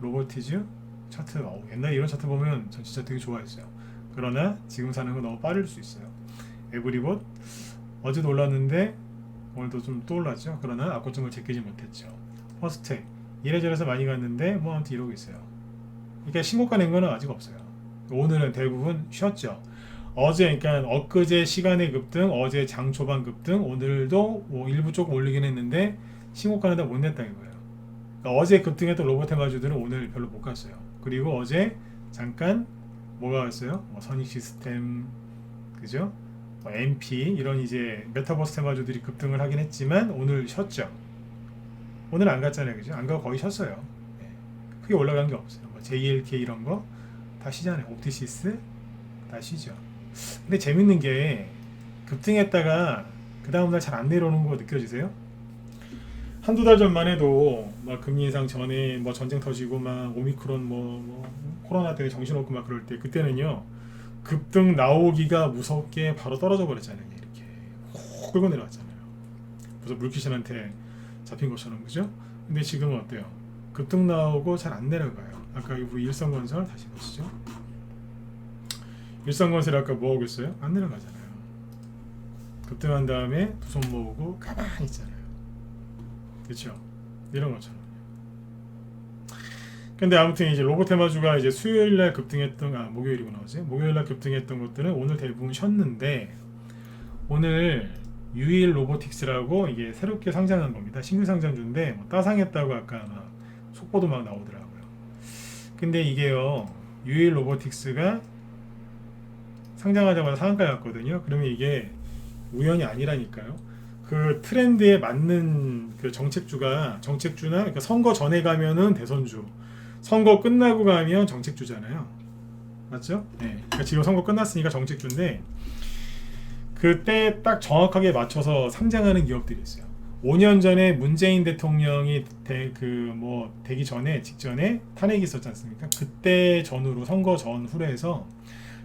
로보티즈 차트, 옛날에 이런 차트 보면 전 진짜 되게 좋아했어요. 그러나 지금 사는 건 너무 빠를 수 있어요. 에브리봇 어제도 올랐는데 오늘도 좀 또 올랐죠. 그러나 아까점을 제끼지 못했죠. 퍼스텍 이래저래서 많이 갔는데 아무튼 이러고 있어요. 그러니까 신고가 낸 거는 아직 없어요. 오늘은 대부분 쉬었죠. 어제, 그러니까 엊그제 시간의 급등, 어제 장 초반 급등, 오늘도 일부 조금 올리긴 했는데 신고가는 다 못 냈다 이거예요. 그러니까 어제 급등했던 로봇 테마주들은 오늘 별로 못 갔어요. 그리고 어제 잠깐 뭐가 왔어요? 선익 시스템, 그죠? MP 이런 이제 메타버스 테마주들이 급등을 하긴 했지만 오늘 쉬었죠. 오늘 안 갔잖아요, 그죠? 안 가고 거의 쉬었어요. 네. 크게 올라간 게 없어요. JLK 이런 거 다 쉬잖아요. 옵티시스 다 쉬죠. 근데 재밌는 게 급등했다가 그 다음날 잘 안 내려오는 거 느껴지세요? 한두 달 전만 해도 막 금리 인상 전에 전쟁 터지고 막 오미크론 코로나 때문에 정신없고 막 그럴 때 그때는요 급등 나오기가 무섭게 바로 떨어져 버렸잖아요. 이렇게 훅 끌고 내려왔잖아요. 그래서 물귀신한테 잡힌 것처럼, 그죠? 근데 지금은 어때요? 급등 나오고 잘 안 내려가요. 아까 우리 일성건설 다시 보시죠. 일성건설 아까 뭐 하고 있어요? 안 내려가잖아요. 급등한 다음에 두 손 모으고 가만히 있잖아요. 그렇죠? 이런 것처럼. 근데 아무튼 이제 로봇 테마주가 이제 수요일날 급등했던 목요일이구나 어제 목요일날 급등했던 것들은 오늘 대부분 쉬었는데 오늘 유일 로보틱스라고 이게 새롭게 상장한 겁니다. 신규 상장주인데 따상했다고 아까 막 속보도 막 나오더라고요. 근데 이게요 유일 로보틱스가 상장하자마자 상한가에 갔거든요. 그러면 이게 우연이 아니라니까요. 그 트렌드에 맞는 그 정책주나 그러니까 선거 전에 가면은 대선주, 선거 끝나고 가면 정책주잖아요. 맞죠? 네. 그러니까 지금 선거 끝났으니까 정책주인데 그때 딱 정확하게 맞춰서 상장하는 기업들이 있어요. 5년 전에 문재인 대통령이 되기 전에 직전에 탄핵이 있었지 않습니까? 그때 전후로 선거 전후로 해서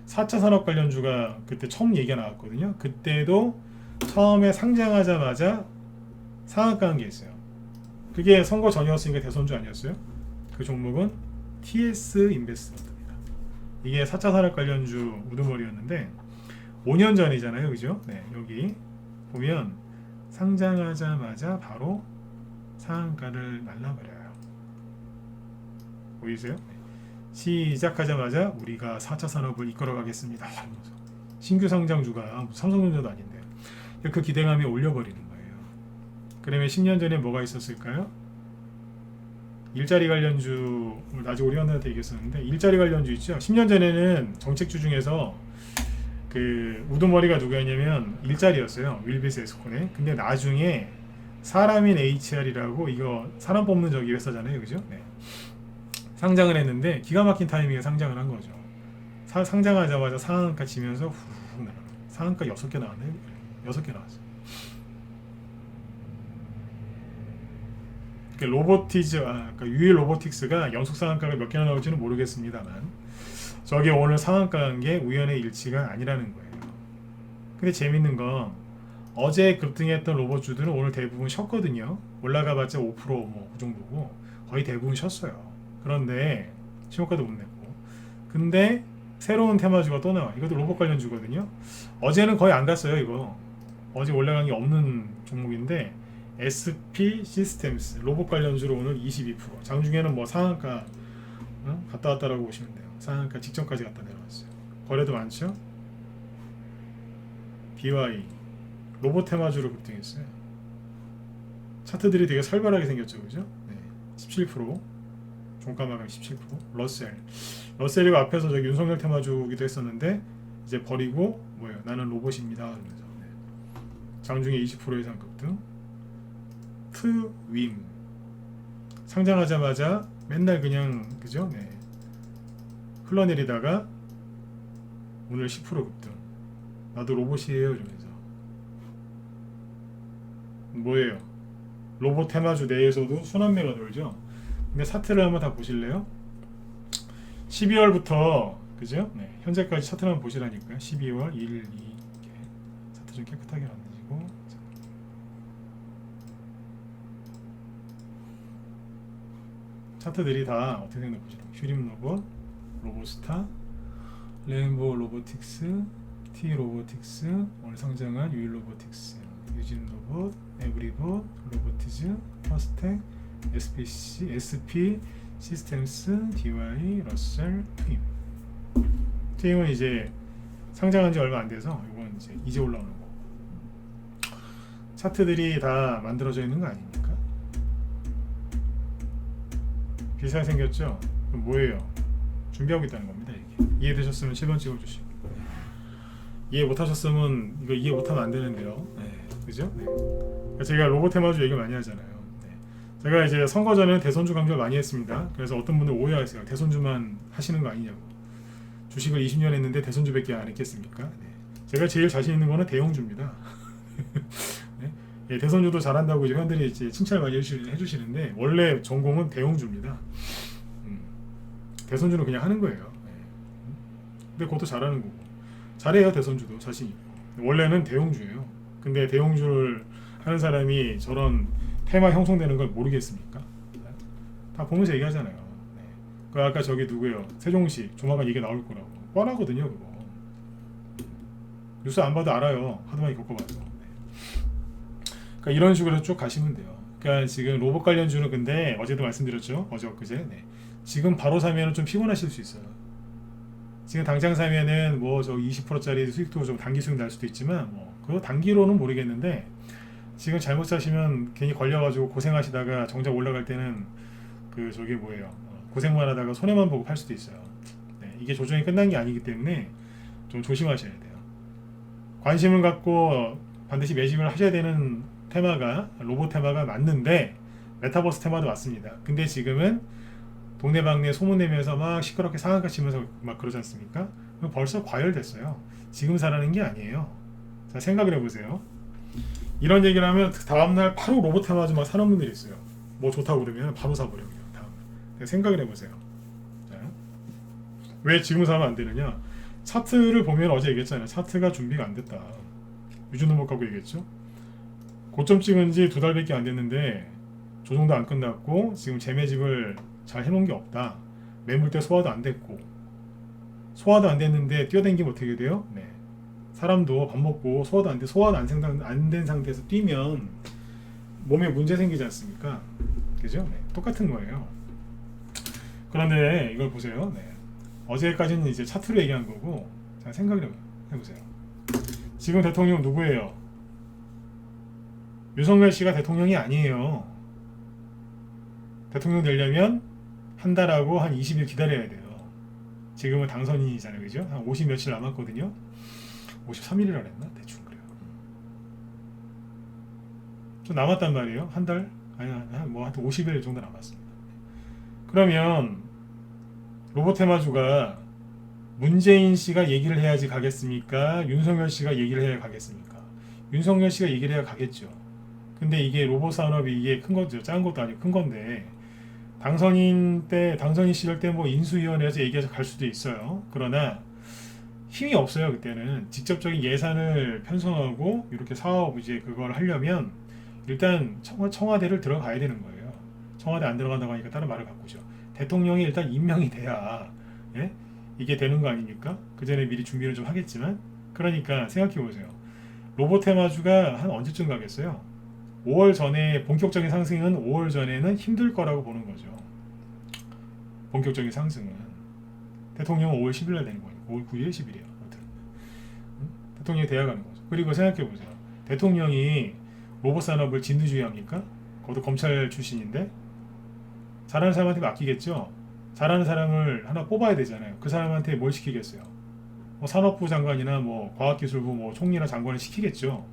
4차 산업 관련주가 그때 처음 얘기가 나왔거든요. 그때도 처음에 상장하자마자 상한가 한 게 있어요. 그게 선거 전이었으니까 대선주 아니었어요? 그 종목은 TS 인베스트먼트입니다. 이게 4차 산업 관련주 우두머리였는데 5년 전이잖아요, 그죠? 네, 여기 보면 상장하자마자 바로 상한가를 날라버려요. 보이세요? 네. 시작하자마자 우리가 4차 산업을 이끌어가겠습니다. 신규 상장주가 삼성전자도 아닌데 그 기대감이 올려버리는 거예요. 그러면 10년 전에 뭐가 있었을까요? 일자리 관련주, 나중에 오리온한테 얘기했었는데 일자리 관련주 있죠. 10년 전에는 정책주 중에서 그 우두머리가 누구였냐면 일자리였어요. 윌비스 에스콘에. 근데 나중에 사람인 HR이라고 이거 사람 뽑는 저기 회사잖아요, 그죠? 네. 상장을 했는데 기가 막힌 타이밍에 상장을 한 거죠. 상장하자마자 상한가 치면서 후훅 나가요. 상한가 6개 나왔네요. 6개 나왔어요. 그러니까 유일 로보틱스가 연속 상한가가 몇 개나 나올지는 모르겠습니다만 저게 오늘 상한가인 게 우연의 일치가 아니라는 거예요. 근데 재밌는 건 어제 급등했던 로봇주들은 오늘 대부분 쉬었거든요. 올라가봤자 5% 뭐 그 정도고 거의 대부분 쉬었어요. 그런데 신호가도 못 냈고 근데 새로운 테마주가 또 나와. 이것도 로봇 관련주거든요. 어제는 거의 안 갔어요. 이거 어제 올라간 게 없는 종목인데 SP 시스템스 로봇 관련주로 오늘 22%. 장중에는 뭐 상한가 갔다 왔다라고 보시면 돼요. 상한가 직전까지 갔다 내려왔어요. 거래도 많죠. BY 로봇 테마주로 급등했어요. 차트들이 되게 살벌하게 생겼죠, 그죠? 네, 17%. 종가 마감 17%. 러셀이 앞에서 저기 윤석열 테마주기도 했었는데 이제 버리고 뭐예요? 나는 로봇입니다. 그러면서 네. 장중에 20% 이상 급등. 트윈 상장하자마자 맨날 그냥 그죠? 네. 흘러내리다가 오늘 10% 급등. 나도 로봇이에요 이러면서 뭐예요? 로봇 테마주 내에서도 순환매가 돌죠. 근데 차트를 한번 다 보실래요? 12월부터 그죠? 네, 현재까지 차트를 한번 보시라니까요. 12월 1, 2 이렇게 차트 좀 깨끗하게 만드시고 차트들이 다 어떻게 생겼나 보시죠. 휴림 로봇, 로봇스타, 레인보우 로보틱스, T 로보틱스, 오늘 상장한 유일 로보틱스, 유진 로봇, 에브리봇, 로보티즈, 퍼스텍, SP 시스템스, DY, 러셀, 트임. 트임은 이제 상장한 지 얼마 안 돼서 이건 이제 올라오는 거. 차트들이 다 만들어져 있는 거 아닙니까? 비슷하게 생겼죠? 그럼 뭐예요? 준비하고 있다는 겁니다. 이게. 이해되셨으면 7번 찍어주시고 이해 못하셨으면 이거 이해 못하면 안 되는데요. 네, 그죠? 네. 제가 로봇 테마주 얘기 많이 하잖아요. 네. 제가 이제 선거 전에 대선주 강조를 많이 했습니다. 그래서 어떤 분들 오해하세요. 대선주만 하시는 거 아니냐고. 주식을 20년 했는데 대선주밖에 안 했겠습니까? 네. 제가 제일 자신 있는 거는 대형주입니다. 네. 예, 대선주도 잘한다고 이제 회원들이 이제 칭찬을 많이 해주시는데 원래 전공은 대형주입니다. 대선주는 그냥 하는 거예요. 네. 근데 그것도 잘하는 거고 잘해요. 대선주도 자신 있고 원래는 대형주예요. 근데 대형주를 하는 사람이 저런 테마 형성되는 걸 모르겠습니까? 다 보면서 얘기하잖아요. 네. 그 아까 저기 누구예요? 세종시 조만간 이게 나올 거라고 뻔하거든요. 그거 뉴스 안 봐도 알아요. 하도 많이 겪어봐서. 네. 그러니까 이런 식으로 쭉 가시면 돼요. 그러니까 지금 로봇 관련주는 근데 어제도 말씀드렸죠. 어제 엊그제. 네. 지금 바로 사면은 좀 피곤하실 수 있어요. 지금 당장 사면은 뭐 저 20%짜리 수익도 좀 단기 수익 날 수도 있지만 뭐 그거 단기로는 모르겠는데 지금 잘못 사시면 괜히 걸려가지고 고생하시다가 정작 올라갈 때는 그 저게 뭐예요? 고생만 하다가 손해만 보고 팔 수도 있어요. 네, 이게 조정이 끝난 게 아니기 때문에 좀 조심하셔야 돼요. 관심을 갖고 반드시 매집을 하셔야 되는 테마가 로봇 테마가 맞는데 메타버스 테마도 맞습니다. 근데 지금은 동네방네 소문내면서 막 시끄럽게 상한가 치면서 막 그러지 않습니까? 벌써 과열됐어요. 지금 사라는 게 아니에요. 자, 생각을 해보세요. 이런 얘기를 하면 다음날 바로 로봇 테마주 막 사는 분들이 있어요. 뭐 좋다고 그러면 바로 사버려요. 다음. 생각을 해보세요. 자, 왜 지금 사면 안 되느냐? 차트를 보면 어제 얘기했잖아요. 차트가 준비가 안 됐다. 유준호 못 갖고 얘기했죠. 고점 찍은 지 2달밖에 안 됐는데 조정도 안 끝났고 지금 재매집을 잘 해놓은 게 없다. 매물대 소화도 안 됐고 소화도 안 됐는데 뛰어댕기면 어떻게 돼요? 네. 사람도 밥 먹고 소화도 안 된 상태에서 뛰면 몸에 문제 생기지 않습니까? 그죠? 네. 똑같은 거예요. 그런데 이걸 보세요. 네. 어제까지는 이제 차트로 얘기한 거고, 자, 생각을 해보세요. 지금 대통령 누구예요? 윤석열 씨가 대통령이 아니에요. 대통령 되려면 한 달하고 한 20일 기다려야 돼요. 지금은 당선인이잖아요. 그죠? 한 50 며칠 남았거든요. 53일이라 그랬나? 대충 그래요. 좀 남았단 말이에요. 한 달? 아니, 뭐 하여튼 50일 정도 남았습니다. 그러면 로봇 테마주가 문재인 씨가 얘기를 해야지 가겠습니까? 윤석열 씨가 얘기를 해야 가겠습니까? 윤석열 씨가 얘기를 해야 가겠죠. 근데 이게 로봇 산업이 이게 큰 거죠. 작은 것도 아니고 큰 건데 당선인 시절 때 뭐 인수위원회에서 얘기해서 갈 수도 있어요. 그러나 힘이 없어요. 그때는 직접적인 예산을 편성하고 이렇게 사업 이제 그걸 하려면 일단 청와대를 들어가야 되는 거예요. 청와대 안 들어간다고 하니까 다른 말을 바꾸죠. 대통령이 일단 임명이 돼야 예? 이게 되는 거 아닙니까? 그 전에 미리 준비를 좀 하겠지만 그러니까 생각해 보세요. 로봇 테마주가 한 언제쯤 가겠어요? 5월 전에 본격적인 상승은 5월 전에는 힘들 거라고 보는 거죠. 본격적인 상승은 대통령은 5월 10일 날 되는 거니까 5월 9일 10일이에요. 아무튼 대통령이 돼야 가는 거죠. 그리고 생각해 보세요. 대통령이 로봇 산업을 진두지휘합니까? 그것도 검찰 출신인데 잘하는 사람한테 맡기겠죠. 잘하는 사람을 하나 뽑아야 되잖아요. 그 사람한테 뭘 시키겠어요? 뭐 산업부 장관이나 뭐 과학기술부 뭐 총리나 장관을 시키겠죠.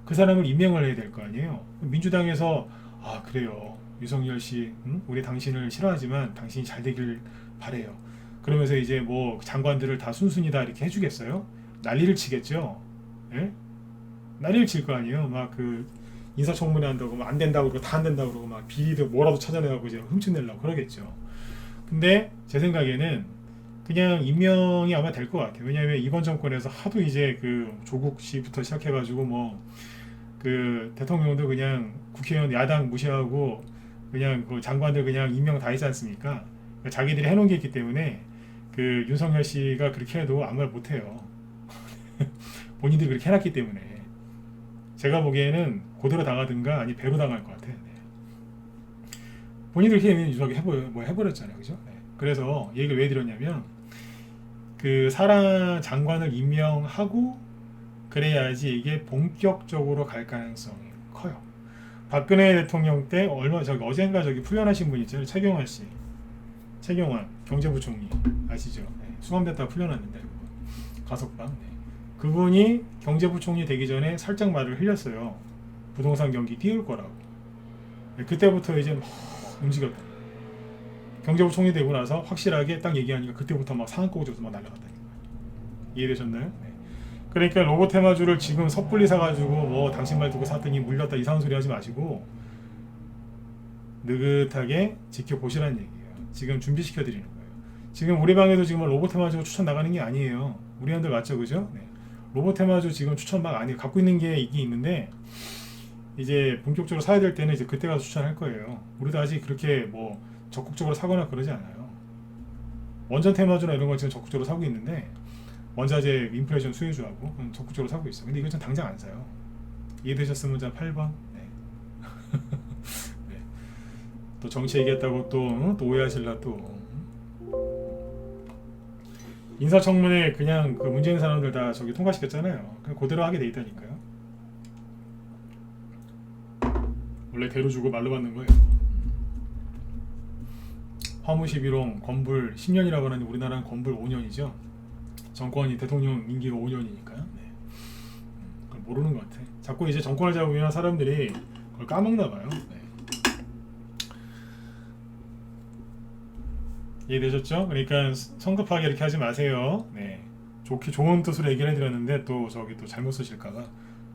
그 사람을 임명을 해야 될 거 아니에요. 민주당에서 아 그래요. 윤석열 씨, 우리 당신을 싫어하지만 당신이 잘 되길 바래요. 그러면서 이제 뭐 장관들을 다 순순히 다 이렇게 해주겠어요? 난리를 치겠죠. 예? 난리를 칠 거 아니에요. 막 그 인사청문회 한다고 막 안 된다고 그러고 다 안 된다고 그러고 막 비리도 뭐라도 찾아내고 이제 훔쳐내려고 그러겠죠. 근데 제 생각에는 그냥 임명이 아마 될 것 같아요. 왜냐하면 이번 정권에서 하도 이제 그 조국 씨부터 시작해가지고 뭐 그 대통령도 그냥 국회의원 야당 무시하고 그냥 그 장관들 그냥 임명 다 했지 않습니까? 그러니까 자기들이 해놓은 게 있기 때문에 그 윤석열 씨가 그렇게 해도 아무 말 못해요. 본인들이 그렇게 해놨기 때문에 제가 보기에는 그대로 당하든가 아니 배로 당할 것 같아요. 네. 본인들이 이렇게 해버렸잖아요, 그죠? 네. 그래서 얘기를 왜 드렸냐면 그 사람 장관을 임명하고 그래야지 이게 본격적으로 갈 가능성이 커요. 박근혜 대통령 때 어젠가 풀려나신 분 있잖아요. 최경환 경제부총리 아시죠? 네. 수감됐다가 풀려났는데 가석방. 네. 그분이 경제부총리 되기 전에 살짝 말을 흘렸어요. 부동산 경기 띄울 거라고. 네. 그때부터 이제 막 움직였다. 경제부총리 되고 나서 확실하게 딱 얘기하니까 그때부터 막 상한가에서 막 날아갔다는 거예요. 이해되셨나요? 네. 그러니까 로봇 테마주를 지금 섣불리 사가지고 뭐 당신 말 듣고 샀더니 물렸다 이상한 소리 하지 마시고 느긋하게 지켜보시라는 얘기예요. 지금 준비시켜 드리는 거예요. 지금 우리 방에도 지금 로봇 테마주 추천 나가는 게 아니에요. 우리 한들 맞죠, 그죠? 네. 로봇 테마주 지금 추천 막 아니에요. 갖고 있는 게 있긴 있는데 이제 본격적으로 사야 될 때는 이제 그때 가서 추천할 거예요. 우리도 아직 그렇게 뭐 적극적으로 사거나 그러지 않아요. 원전 테마주나 이런 거 지금 적극적으로 사고 있는데 원자재 인플레이션 수혜주하고 적극적으로 사고 있어요. 근데 이거 전 당장 안 사요. 이해되셨으면 자 8번. 네. 네. 또 정치 얘기했다고 또 오해하실라 또. 인사청문회 그냥 그 문제 있는 사람들 다 저기 통과시켰잖아요. 그냥 그대로 하게 돼 있다니까요. 원래 대로 주고 말로 받는 거예요. 화무 11홍 건불 10년이라고 하는데 우리나라는 건불 5년이죠. 정권이 대통령 임기가 5년이니까요. 네. 그걸 모르는 것 같아. 자꾸 이제 정권을 잡으면 사람들이 그걸 까먹나 봐요. 네. 이해되셨죠? 그러니까 성급하게 이렇게 하지 마세요. 네. 좋은 뜻으로 얘기를 해드렸는데 또 저기 또 잘못 쓰실까봐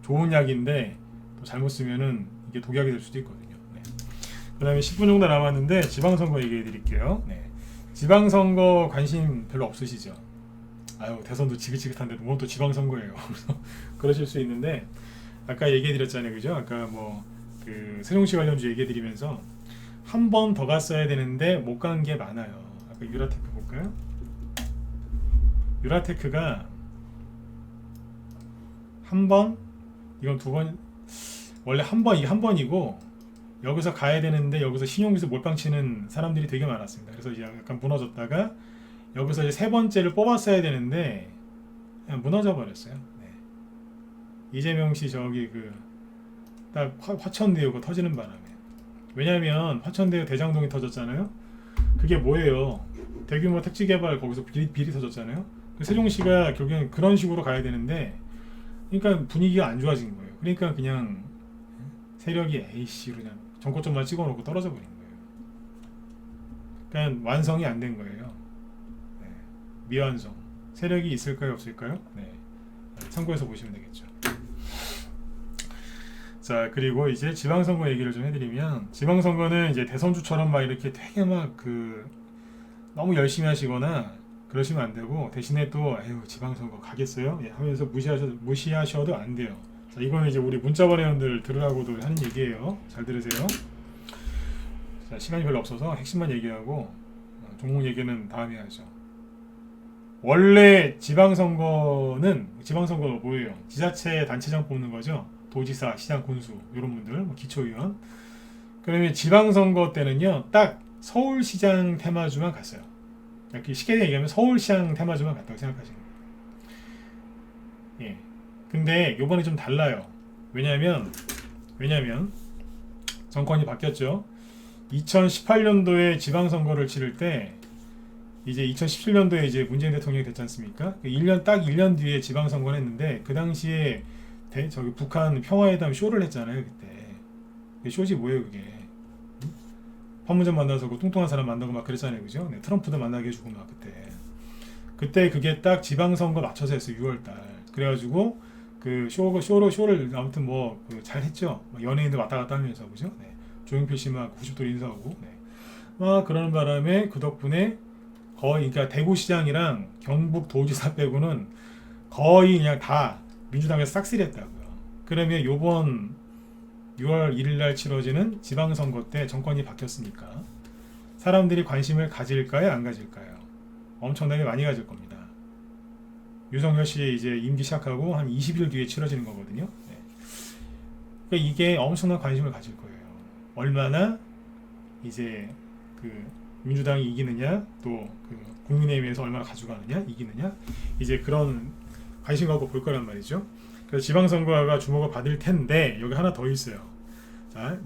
좋은 약인데 또 잘못 쓰면은 이게 독약이 될 수도 있거든요. 네. 그다음에 10분 정도 남았는데 지방선거 얘기해드릴게요. 네. 지방선거 관심 별로 없으시죠? 아유 대선도 지긋지긋한데 뭐 또 지방선거예요. 그래서 그러실 수 있는데 아까 얘기해드렸잖아요, 그죠? 아까 뭐 그 세종시 관련주 얘기해드리면서 한 번 더 갔어야 되는데 못 간 게 많아요. 아까 유라테크 볼까요? 유라테크가 한 번, 이건 두 번, 원래 한 번이고 여기서 가야 되는데 여기서 신용기술 몰빵 치는 사람들이 되게 많았습니다. 그래서 이제 약간 무너졌다가 여기서 이제 세 번째를 뽑았어야 되는데 그냥 무너져 버렸어요. 네. 이재명 씨 저기 그 딱 화천대유가 터지는 바람에, 왜냐면 화천대유 대장동이 터졌잖아요. 그게 뭐예요? 대규모 택지 개발 거기서 비리 터졌잖아요. 세종시가 결국엔 그런 식으로 가야 되는데, 그러니까 분위기가 안 좋아진 거예요. 그러니까 그냥 세력이 에이씨 그냥 정거점만 찍어놓고 떨어져 버린 거예요. 그러니까 완성이 안 된 거예요. 네. 미완성. 세력이 있을까요, 없을까요? 네. 참고해서 보시면 되겠죠. 자, 그리고 이제 지방선거 얘기를 좀 해드리면, 지방선거는 이제 대선주처럼 막 이렇게 되게 막 그 너무 열심히 하시거나 그러시면 안 되고, 대신에 또 에휴 지방선거 가겠어요? 예, 하면서 무시하셔도 안 돼요. 자, 이거는 이제 우리 문자발의원들 들으라고도 하는 얘기예요. 잘 들으세요. 자, 시간이 별로 없어서 핵심만 얘기하고 종목 얘기는 다음에 하죠. 원래 지방선거는 뭐예요? 지자체 단체장 뽑는 거죠. 도지사, 시장, 군수 이런 분들, 뭐 기초의원. 그러면 지방선거 때는요, 딱 서울시장 테마주만 갔어요. 이렇게 쉽게 얘기하면 서울시장 테마주만 갔다고 생각하시면 돼요. 예. 근데 요번에 좀 달라요. 왜냐면 정권이 바뀌었죠. 2018년도에 지방선거를 치를 때 이제 2017년도에 이제 문재인 대통령이 됐지 않습니까? 1년 뒤에 지방선거를 했는데, 그 당시에 저기 북한 평화회담 쇼를 했잖아요. 그때 쇼지 뭐예요 그게? 판문점 만나서 그 뚱뚱한 사람 만나고 막 그랬잖아요, 그죠? 네, 트럼프도 만나게 해주고 막 그때 그게 딱 지방선거 맞춰서 했어요. 6월달. 그래가지고 그 쇼를 아무튼 뭐 잘했죠. 연예인들 왔다 갔다 하면서, 그죠? 네. 조용필 씨 막 90도 인사하고, 네. 막 그러는 바람에 그 덕분에 거의, 그러니까 대구시장이랑 경북 도지사 빼고는 거의 그냥 다 민주당에서 싹쓸이했다고요. 그러면 요번 6월 1일 날 치러지는 지방선거 때 정권이 바뀌었으니까 사람들이 관심을 가질까요, 안 가질까요? 엄청나게 많이 가질 겁니다. 유석열 씨 이제 임기 시작하고 한 20일 뒤에 치러지는 거거든요. 네. 그러니까 이게 엄청난 관심을 가질 거예요. 얼마나 이제 그 민주당이 이기느냐, 또 그 국민의힘에서 얼마나 가져가느냐, 이기느냐, 이제 그런 관심 갖고 볼 거란 말이죠. 그래서 지방선거가 주목을 받을 텐데, 여기 하나 더 있어요. 자,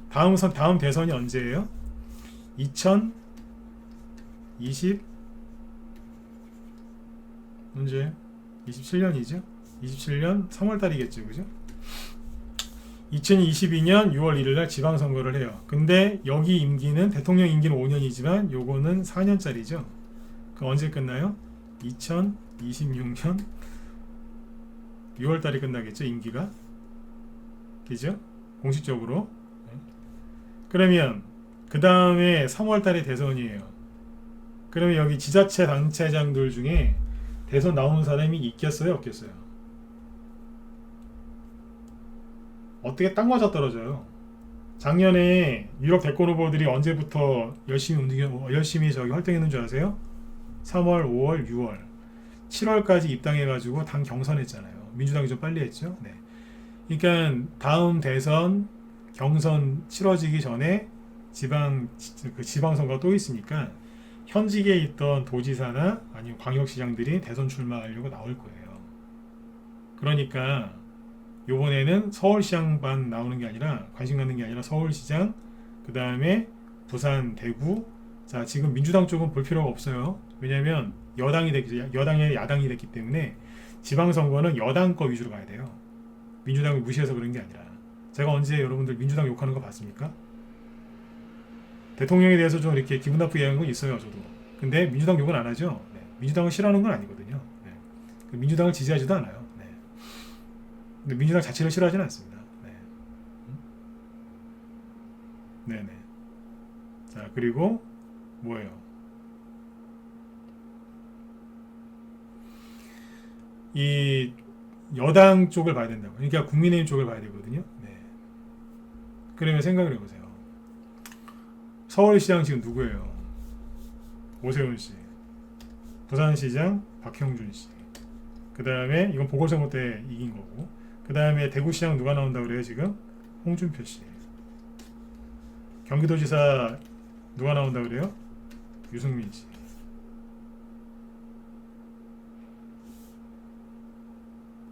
다음 대선이 언제예요? 언제? 27년이죠? 27년 3월달이겠죠, 그죠? 2022년 6월 1일날 지방선거를 해요. 근데 여기 임기는, 대통령 임기는 5년이지만 요거는 4년짜리죠. 그 언제 끝나요? 2026년 6월달에 끝나겠죠, 임기가. 그죠? 공식적으로. 그러면 그 다음에 3월달에 대선이에요. 그러면 여기 지자체 단체장들 중에 대선 나오는 사람이 있겠어요, 없겠어요? 어떻게 딱 맞아 떨어져요. 작년에 유력 대권 후보들이 언제부터 열심히 저기 활동했는 줄 아세요? 3월, 5월, 6월, 7월까지 입당해가지고 당 경선했잖아요. 민주당이 좀 빨리 했죠. 네. 그러니까 다음 대선 경선 치러지기 전에 지방선거가 또 있으니까 현직에 있던 도지사나 아니면 광역시장들이 대선 출마하려고 나올 거예요. 그러니까 요번에는 서울시장만 나오는 게 아니라, 관심 갖는 게 아니라 서울시장, 그 다음에 부산, 대구. 자, 지금 민주당 쪽은 볼 필요가 없어요. 왜냐면 여당이 야당이 됐기 때문에 지방선거는 여당 거 위주로 가야 돼요. 민주당을 무시해서 그런 게 아니라. 제가 언제 여러분들 민주당 욕하는 거 봤습니까? 대통령에 대해서 좀 이렇게 기분 나쁘게 하는 건 있어요, 저도. 근데 민주당 욕은 안 하죠. 네. 민주당을 싫어하는 건 아니거든요. 민주당을 지지하지도 않아요. 네. 근데 민주당 자체를 싫어하지는 않습니다. 네. 네네. 자, 그리고 뭐예요? 이 여당 쪽을 봐야 된다고. 그러니까 국민의힘 쪽을 봐야 되거든요. 네. 그러면 생각을 해보세요. 서울시장 지금 누구예요? 오세훈 씨. 부산시장 박형준 씨. 그 다음에 이건 보궐선거 때 이긴 거고. 그 다음에 대구시장 누가 나온다고 그래요 지금? 홍준표 씨. 경기도지사 누가 나온다고 그래요? 유승민 씨.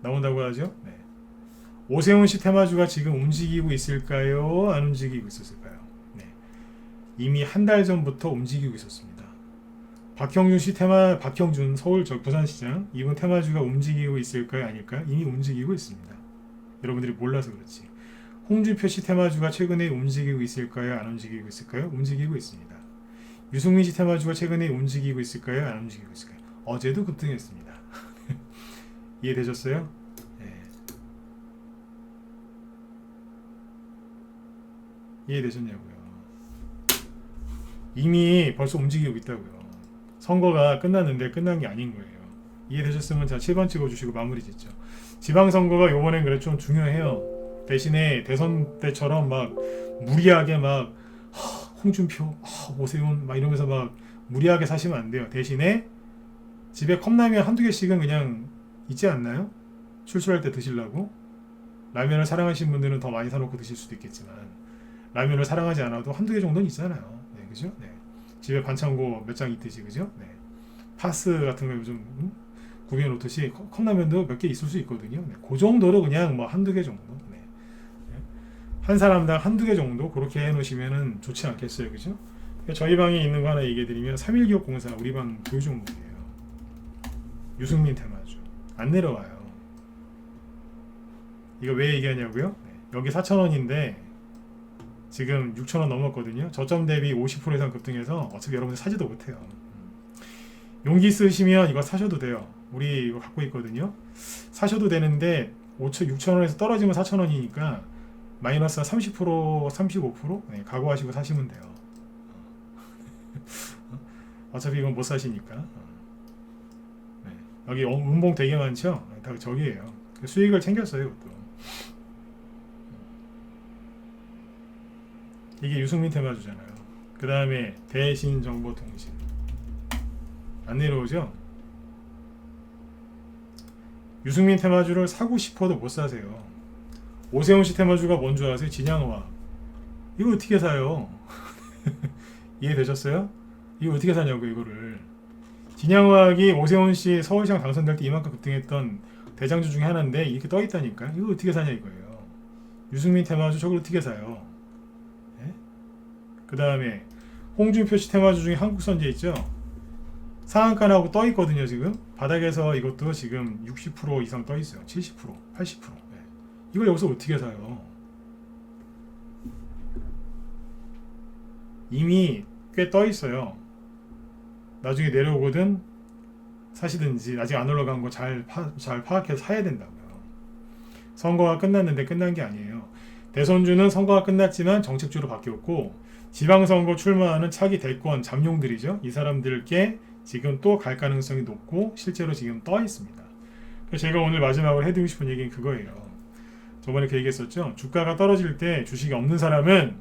나온다고 하죠? 네. 오세훈 씨 테마주가 지금 움직이고 있을까요? 안 움직이고 있었을까요? 네. 이미 한 달 전부터 움직이고 있었습니다. 박형준 씨 테마, 박형준 서울 부산시장 이분 테마주가 움직이고 있을까요? 아닐까요? 이미 움직이고 있습니다. 여러분들이 몰라서 그렇지. 홍준표 씨 테마주가 최근에 움직이고 있을까요? 안 움직이고 있을까요? 움직이고 있습니다. 유승민 씨 테마주가 최근에 움직이고 있을까요? 안 움직이고 있을까요? 어제도 급등했습니다. 이해되셨어요? 네. 이해되셨냐고요? 이미 벌써 움직이고 있다고요. 선거가 끝났는데 끝난 게 아닌 거예요. 이해되셨으면 자 7번 찍어주시고 마무리 짓죠. 지방선거가 요번엔 그래 좀 중요해요. 대신에 대선 때처럼 막 무리하게 막 홍준표, 오세훈 막 이러면서 막 무리하게 사시면 안 돼요. 대신에 집에 컵라면 한두 개씩은 그냥 있지 않나요? 출출할 때 드시려고. 라면을 사랑하시는 분들은 더 많이 사놓고 드실 수도 있겠지만 라면을 사랑하지 않아도 한두 개 정도는 있잖아요. 네, 그죠? 네. 집에 반창고 몇 장 있듯이, 그죠? 네. 파스 같은 거 요즘 구비해 놓듯이 컵라면도 몇 개 있을 수 있거든요. 네. 그 정도로 그냥 뭐 한두 개 정도. 네. 네. 한 사람당 한두 개 정도 그렇게 해놓으시면은 좋지 않겠어요, 그죠? 저희 방에 있는 거 하나 얘기해드리면 3.1기업공사 우리 방 교육 종목이에요. 유승민 테마주 안 내려와요. 이거 왜 얘기하냐고요? 네. 여기 4,000원인데 지금 6,000원 넘었거든요. 저점 대비 50% 이상 급등해서 어차피 여러분들 사지도 못해요. 용기 있으시면 이거 사셔도 돼요. 우리 이거 갖고 있거든요. 사셔도 되는데 6,000원에서 떨어지면 4,000원이니까 마이너스 30% 35% 네, 각오하시고 사시면 돼요. 어차피 이건 못 사시니까. 네. 여기 운봉 되게 많죠? 다 저기예요. 수익을 챙겼어요, 이것도. 이게 유승민 테마주잖아요. 그 다음에 대신정보통신 안 내려오죠? 유승민 테마주를 사고 싶어도 못 사세요. 오세훈 씨 테마주가 뭔 줄 아세요? 진양화. 이거 어떻게 사요? 이해되셨어요? 이거 어떻게 사냐고 이거를. 진양화학이 오세훈 씨 서울시장 당선될 때 이만큼 급등했던 대장주 중에 하나인데 이렇게 떠 있다니까. 이거 어떻게 사냐 이거예요. 유승민 테마주 저걸 어떻게 사요? 그 다음에 홍준표 씨 테마주 중에 한국선제 있죠? 상한가나고 떠 있거든요. 지금 바닥에서 이것도 지금 60% 이상 떠 있어요. 70%, 80%. 네. 이걸 여기서 어떻게 사요? 이미 꽤 떠 있어요. 나중에 내려오거든 사시든지 아직 안 올라간 거 잘 파악해서 사야 된다고요. 선거가 끝났는데 끝난 게 아니에요. 대선주는 선거가 끝났지만 정책주로 바뀌었고 지방선거 출마하는 차기 대권 잠룡들이죠. 이 사람들께 지금 또 갈 가능성이 높고 실제로 지금 떠 있습니다. 그래서 제가 오늘 마지막으로 해드리고 싶은 얘기는 그거예요. 저번에 그 얘기했었죠. 주가가 떨어질 때 주식이 없는 사람은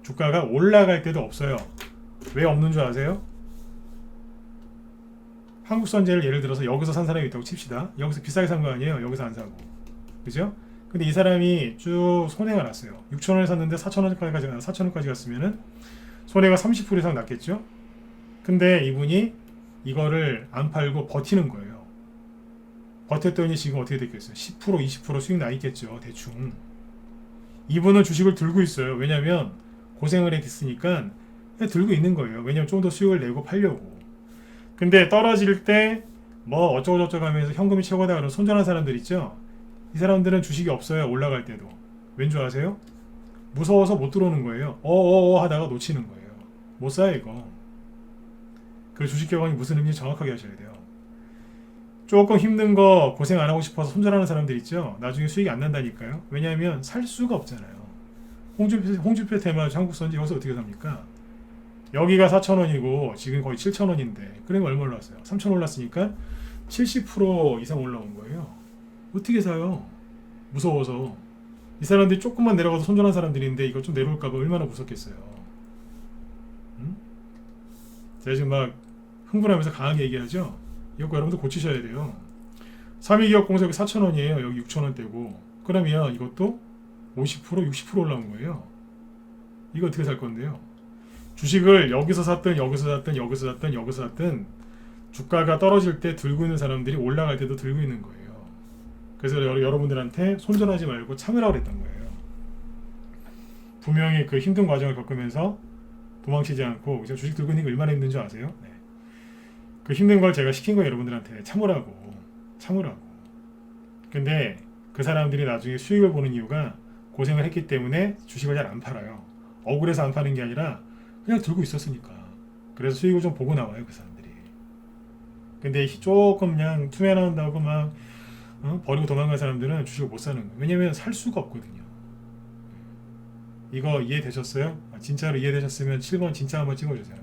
주가가 올라갈 때도 없어요. 왜 없는 줄 아세요? 한국선제를 예를 들어서 여기서 산 사람이 있다고 칩시다. 여기서 비싸게 산 거 아니에요. 여기서 안 사고. 그죠? 근데 이 사람이 쭉 손해가 났어요. 6,000원에 샀는데 4,000원까지 갔으면은 손해가 30% 이상 났겠죠? 근데 이분이 이거를 안 팔고 버티는 거예요. 버텼더니 지금 어떻게 됐겠어요? 10% 20% 수익 나 있겠죠. 대충. 이분은 주식을 들고 있어요. 왜냐면 고생을 했으니까 들고 있는 거예요. 왜냐면 좀 더 수익을 내고 팔려고. 근데 떨어질 때 뭐 어쩌고저쩌고 하면서 현금이 최고다 그런 손절한 사람들 있죠? 이 사람들은 주식이 없어요. 올라갈 때도. 왠 줄 아세요? 무서워서 못 들어오는 거예요. 하다가 놓치는 거예요. 못 사요 이거. 그 주식 경영이 무슨 의미인지 정확하게 하셔야 돼요. 조금 힘든 거 고생 안 하고 싶어서 손절하는 사람들 있죠. 나중에 수익이 안 난다니까요. 왜냐하면 살 수가 없잖아요. 홍준표 테마주 한국선지 여기서 어떻게 삽니까? 여기가 4,000원이고 지금 거의 7,000원인데 그러면 얼마 올랐어요? 3,000원 올랐으니까 70% 이상 올라온 거예요. 어떻게 사요? 무서워서. 이 사람들이 조금만 내려가서 손절한 사람들인데 이거 좀 내려올까 봐 얼마나 무섭겠어요. 응? 제가 지금 막 흥분하면서 강하게 얘기하죠. 이거 여러분들 고치셔야 돼요. 3위기업공사 여기 4,000원이에요. 여기 6,000원대고 그러면 이것도 50% 60% 올라온 거예요. 이거 어떻게 살 건데요? 주식을 여기서 샀든 여기서 샀든 여기서 샀든 여기서 샀든 주가가 떨어질 때 들고 있는 사람들이 올라갈 때도 들고 있는 거예요. 그래서 여러분들한테 손절하지 말고 참으라고 그랬던 거예요. 분명히 그 힘든 과정을 겪으면서 도망치지 않고 그냥 주식 들고 있는 게 얼마나 힘든 줄 아세요? 네. 그 힘든 걸 제가 시킨 거예요. 여러분들한테 참으라고. 근데 그 사람들이 나중에 수익을 보는 이유가 고생을 했기 때문에 주식을 잘 안 팔아요. 억울해서 안 파는 게 아니라 그냥 들고 있었으니까. 그래서 수익을 좀 보고 나와요, 그 사람들이. 근데 조금 그냥 투매한다고 막 버리고 도망간 사람들은 주식을 못 사는 거예요. 왜냐면 살 수가 없거든요. 이거 이해되셨어요? 진짜로 이해되셨으면 7번 진짜 한번 찍어주세요.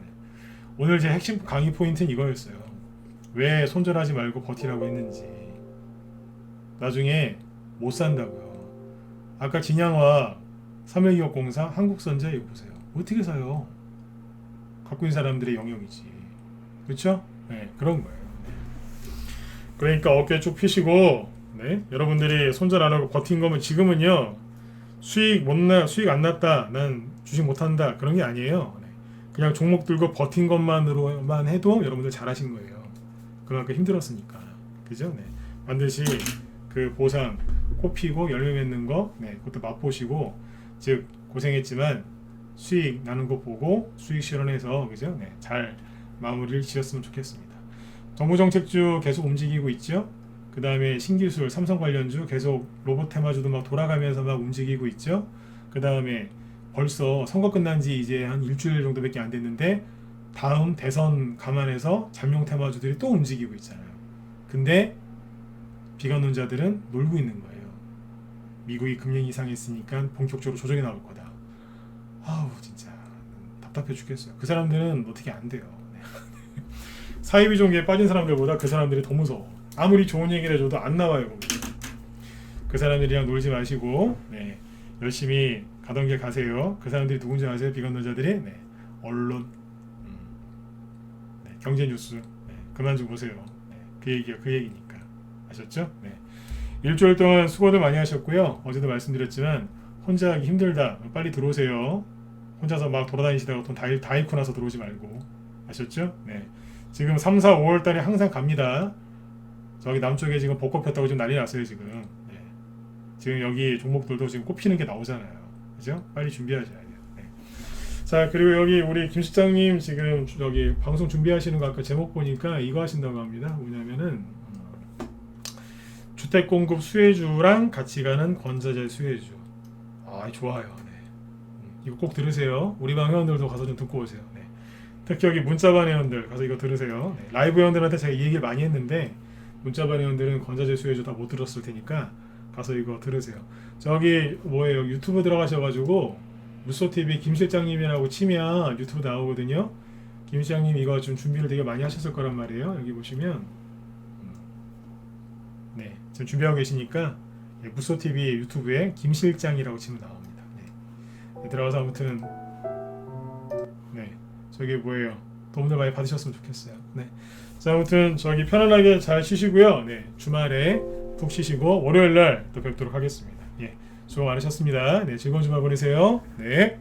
오늘 제 핵심 강의 포인트는 이거였어요. 왜 손절하지 말고 버티라고 했는지. 나중에 못 산다고요. 아까 진양화, 삼성기업공사, 한국선제 이거 보세요. 어떻게 사요? 갖고 있는 사람들의 영역이지. 그렇죠? 네, 그런 거예요. 네. 그러니까 어깨 쭉 펴시고, 네, 여러분들이 손절 안 하고 버틴 거면 지금은요 수익 안 났다, 난 주식 못 한다 그런 게 아니에요. 네. 그냥 종목 들고 버틴 것만으로만 해도 여러분들 잘하신 거예요. 그만큼 힘들었으니까, 그죠? 네, 반드시 그 보상, 코 피고 열매 맺는 거, 네, 그것도 맛보시고, 즉 고생했지만 수익 나는 거 보고 수익 실현해서, 그죠? 네, 잘 마무리를 지었으면 좋겠습니다. 정부정책주 계속 움직이고 있죠. 그 다음에 신기술, 삼성 관련주 계속 로봇 테마주도 막 돌아가면서 막 움직이고 있죠. 그 다음에 벌써 선거 끝난 지 이제 한 일주일 정도밖에 안 됐는데 다음 대선 감안해서 잠룡 테마주들이 또 움직이고 있잖아요. 근데 비관론자들은 놀고 있는 거예요. 미국이 금리 이상했으니까 본격적으로 조정이 나올 거다. 아우 진짜 답답해 죽겠어요. 그 사람들은 어떻게 안 돼요. 사이비 종교에 빠진 사람들보다 그 사람들이 더 무서워. 아무리 좋은 얘기를 해줘도 안 나와요. 그 사람들이랑 놀지 마시고, 네, 열심히 가던 길 가세요. 그 사람들이 누군지 아세요? 비관론자들이? 네, 언론, 네, 경제 뉴스, 네, 그만 좀 보세요. 네, 그 얘기니까. 아셨죠? 네. 일주일 동안 수고들 많이 하셨고요. 어제도 말씀드렸지만 혼자 하기 힘들다. 빨리 들어오세요. 혼자서 막 돌아다니시다가 돈 다 잃고 나서 들어오지 말고. 아셨죠? 네. 지금 3, 4, 5월 달에 항상 갑니다. 저기 남쪽에 지금 벚꽃 폈다고 지금 난리 났어요, 지금. 네. 지금 여기 종목들도 지금 꼽히는 게 나오잖아요. 그죠? 빨리 준비하셔야 돼요. 네. 자, 그리고 여기 우리 김 실장님 지금 저기 방송 준비하시는 거 아까 제목 보니까 이거 하신다고 합니다. 뭐냐면은 주택 공급 수혜주랑 같이 가는 권자재 수혜주. 아, 좋아요. 네. 이거 꼭 들으세요. 우리 방 회원들도 가서 좀 듣고 오세요. 네. 특히 여기 문자반 회원들 가서 이거 들으세요. 네. 라이브 회원들한테 제가 이 얘기를 많이 했는데 문자반 회원들은 권자재 수혜주 다 못 들었을 테니까 가서 이거 들으세요. 저기 뭐예요? 유튜브 들어가셔가지고 무소TV 김 실장님이라고 치면 유튜브 나오거든요. 김 실장님 이거 좀 준비를 되게 많이 하셨을 거란 말이에요. 여기 보시면 네, 지금 준비하고 계시니까 무소TV 유튜브에 김 실장이라고 치면 나옵니다. 네. 네, 들어가서 아무튼 네, 저기 뭐예요? 도움을 많이 받으셨으면 좋겠어요. 네. 자, 아무튼 저기 편안하게 잘 쉬시고요. 네, 주말에 푹 쉬시고 월요일날 또 뵙도록 하겠습니다. 예, 수고 많으셨습니다. 네, 즐거운 주말 보내세요. 네.